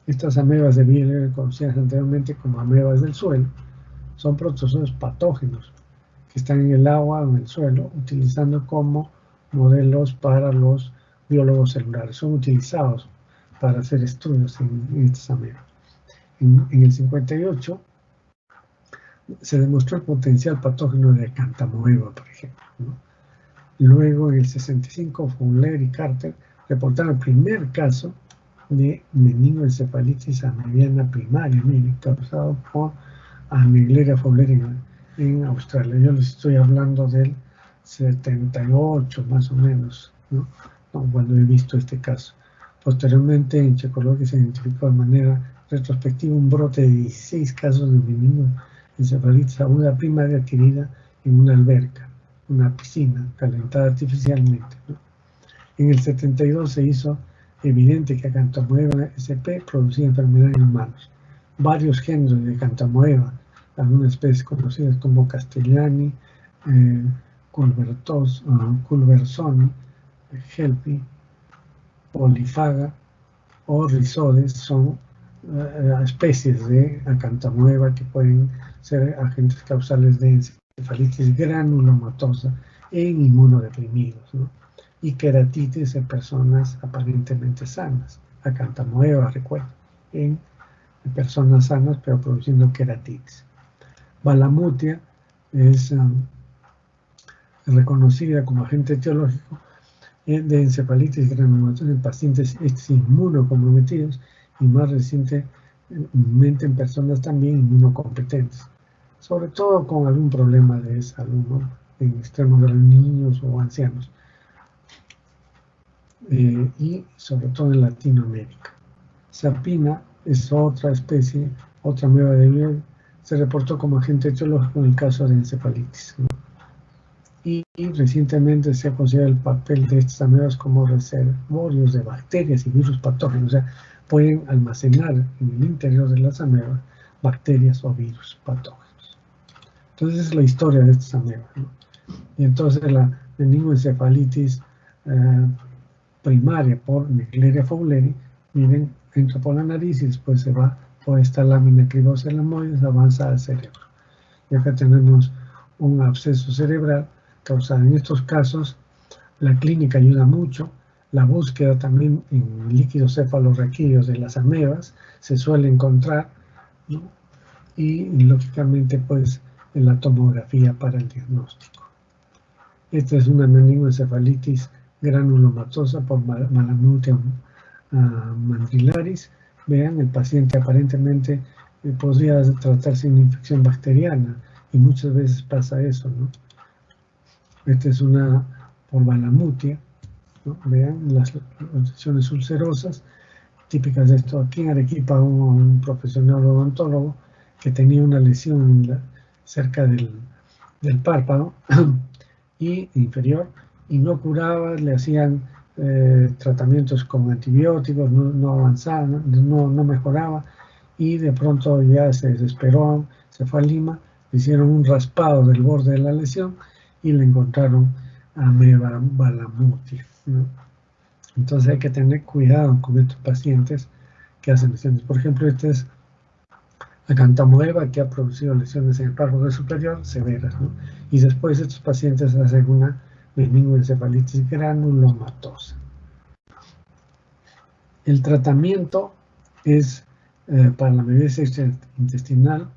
Estas amebas de vida libre, conocidas anteriormente como amebas del suelo, son protozoos patógenos que están en el agua o en el suelo, utilizando como modelos para los biólogos celulares. Son utilizados para hacer estudios en estas amebas. En el 58 se demostró el potencial patógeno de Acanthamoeba, por ejemplo, ¿no? Luego, en el 65, Fowler y Carter reportaron el primer caso de meningoencefalitis amebiana primaria, causado por Naegleria fowleri en Australia. Yo les estoy hablando del 78, más o menos, ¿no? Cuando he visto este caso. Posteriormente, en Checoslovaquia se identificó de manera retrospectiva un brote de 16 casos de meningoencefalitis aguda primaria adquirida en una alberca, una piscina calentada artificialmente, ¿no? En el 72 se hizo evidente que Acanthamoeba sp producía enfermedad en humanos. Varios géneros de Acanthamoeba, algunas especies conocidas como Castellani, Culversoni, Helpi, Olifaga o Rhizodes, son especies de Acanthamoeba que pueden ser agentes causales de encefalitis granulomatosa en inmunodeprimidos, ¿no? Y queratitis en personas aparentemente sanas. Acanthamoeba, recuerden, en personas sanas pero produciendo queratitis. Malamutia es reconocida como agente etiológico de encefalitis granulomatosa en pacientes inmunocomprometidos y más recientemente en personas también inmunocompetentes, sobre todo con algún problema de salud, ¿no? En extremos de los niños o ancianos, y sobre todo en Latinoamérica. Sapina es otra especie, otra ameba de vida, se reportó como agente etiológico en el caso de encefalitis, ¿no? Y recientemente se ha considerado el papel de estas amebas como reservorios de bacterias y virus patógenos, o sea, pueden almacenar en el interior de las amebas bacterias o virus patógenos. Entonces es la historia de estas amebas, ¿no? Y entonces la meningoencefalitis primaria por Naegleria fowleri, miren, entra por la nariz y después se va por esta lámina cribosa de lemboides, avanza al cerebro. Y acá tenemos un absceso cerebral causado. En estos casos, la clínica ayuda mucho. La búsqueda también en líquidos cefalorraquídeos de las amebas se suele encontrar, ¿no? Y lógicamente, pues, en la tomografía para el diagnóstico. Esta es una meningoencefalitis granulomatosa por Malamutia mandilaris, vean, el paciente aparentemente podría tratarse de una infección bacteriana, y muchas veces pasa eso, ¿no? Esta es una por balamutia, ¿no? Vean las lesiones ulcerosas típicas de esto. Aquí en Arequipa hubo un profesional odontólogo que tenía una lesión cerca del párpado y inferior, y no curaba, le hacían tratamientos con antibióticos, no avanzaba, no mejoraba, y de pronto ya se desesperó, se fue a Lima, le hicieron un raspado del borde de la lesión y le encontraron ameba balamutia, ¿no? Entonces hay que tener cuidado con estos pacientes que hacen lesiones. Por ejemplo, este es Acantamoeba, que ha producido lesiones en el párpado superior severas, ¿no? Y después estos pacientes hacen una meningoencefalitis granulomatosa. El tratamiento es para la amebiasis intestinal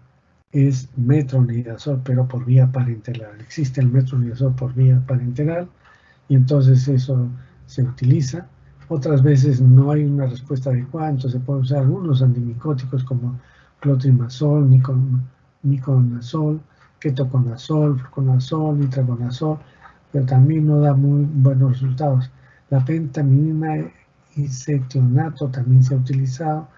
es metronidazol, pero por vía parenteral. Existe el metronidazol por vía parenteral y entonces eso se utiliza. Otras veces no hay una respuesta adecuada, entonces se puede usar algunos antimicóticos como clotrimazol, miconazol, ketoconazol, fluconazol, itraconazol, pero también no da muy buenos resultados. La pentamidina y cetionato también se ha utilizado,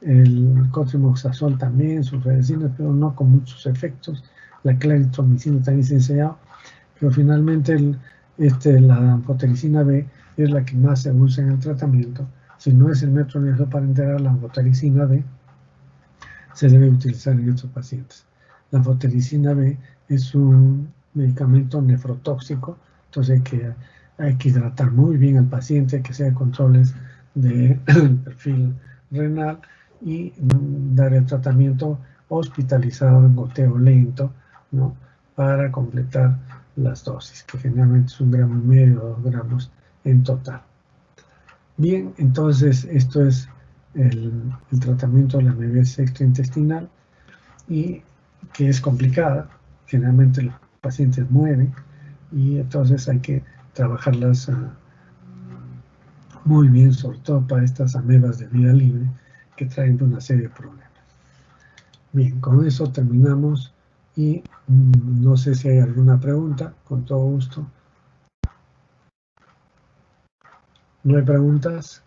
el cotrimoxazol también, sulfadecinas, pero no con muchos efectos. La claritromicina también se ha enseñado, pero finalmente la anfotericina B es la que más se usa en el tratamiento. Si no es el metronidazol parenteral, la anfotericina B se debe utilizar en estos pacientes. La anfotericina B es un medicamento nefrotóxico, entonces hay que hidratar muy bien al paciente, que sea controles de perfil renal y dar el tratamiento hospitalizado en goteo lento, ¿no? Para completar las dosis, que generalmente es 1,5 gramos o 2 gramos en total. Bien, entonces esto es el tratamiento de la amebiasis extraintestinal, y que es complicada. Generalmente los pacientes mueren y entonces hay que trabajarlas muy bien, sobre todo para estas amebas de vida libre que traen una serie de problemas. Bien, con eso terminamos y no sé si hay alguna pregunta, con todo gusto. ¿No hay preguntas?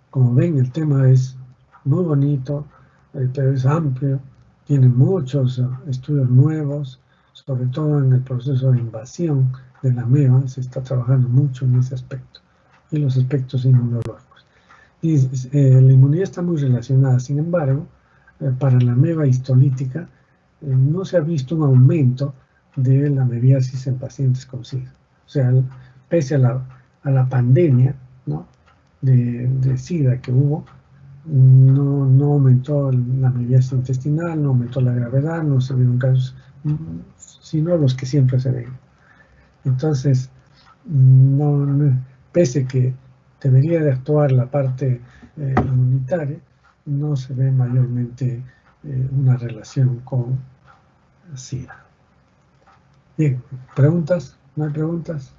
Como ven, el tema es muy bonito, pero es amplio, tiene muchos estudios nuevos, sobre todo en el proceso de invasión de la ameba, se está trabajando mucho en ese aspecto, y los aspectos inmunológicos. Y la inmunidad está muy relacionada, sin embargo, para la ameba histolítica no se ha visto un aumento de la amebiasis en pacientes con SIDA. O sea, pese a la pandemia, ¿no?, de SIDA que hubo, no aumentó la amebiasis intestinal, no aumentó la gravedad, no se vieron casos, sino los que siempre se ven. Entonces, pese que debería de actuar la parte inmunitaria, no se ve mayormente una relación con SIDA. Bien, ¿preguntas? ¿No hay preguntas?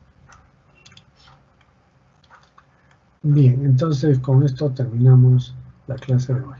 Bien, entonces con esto terminamos la clase de hoy.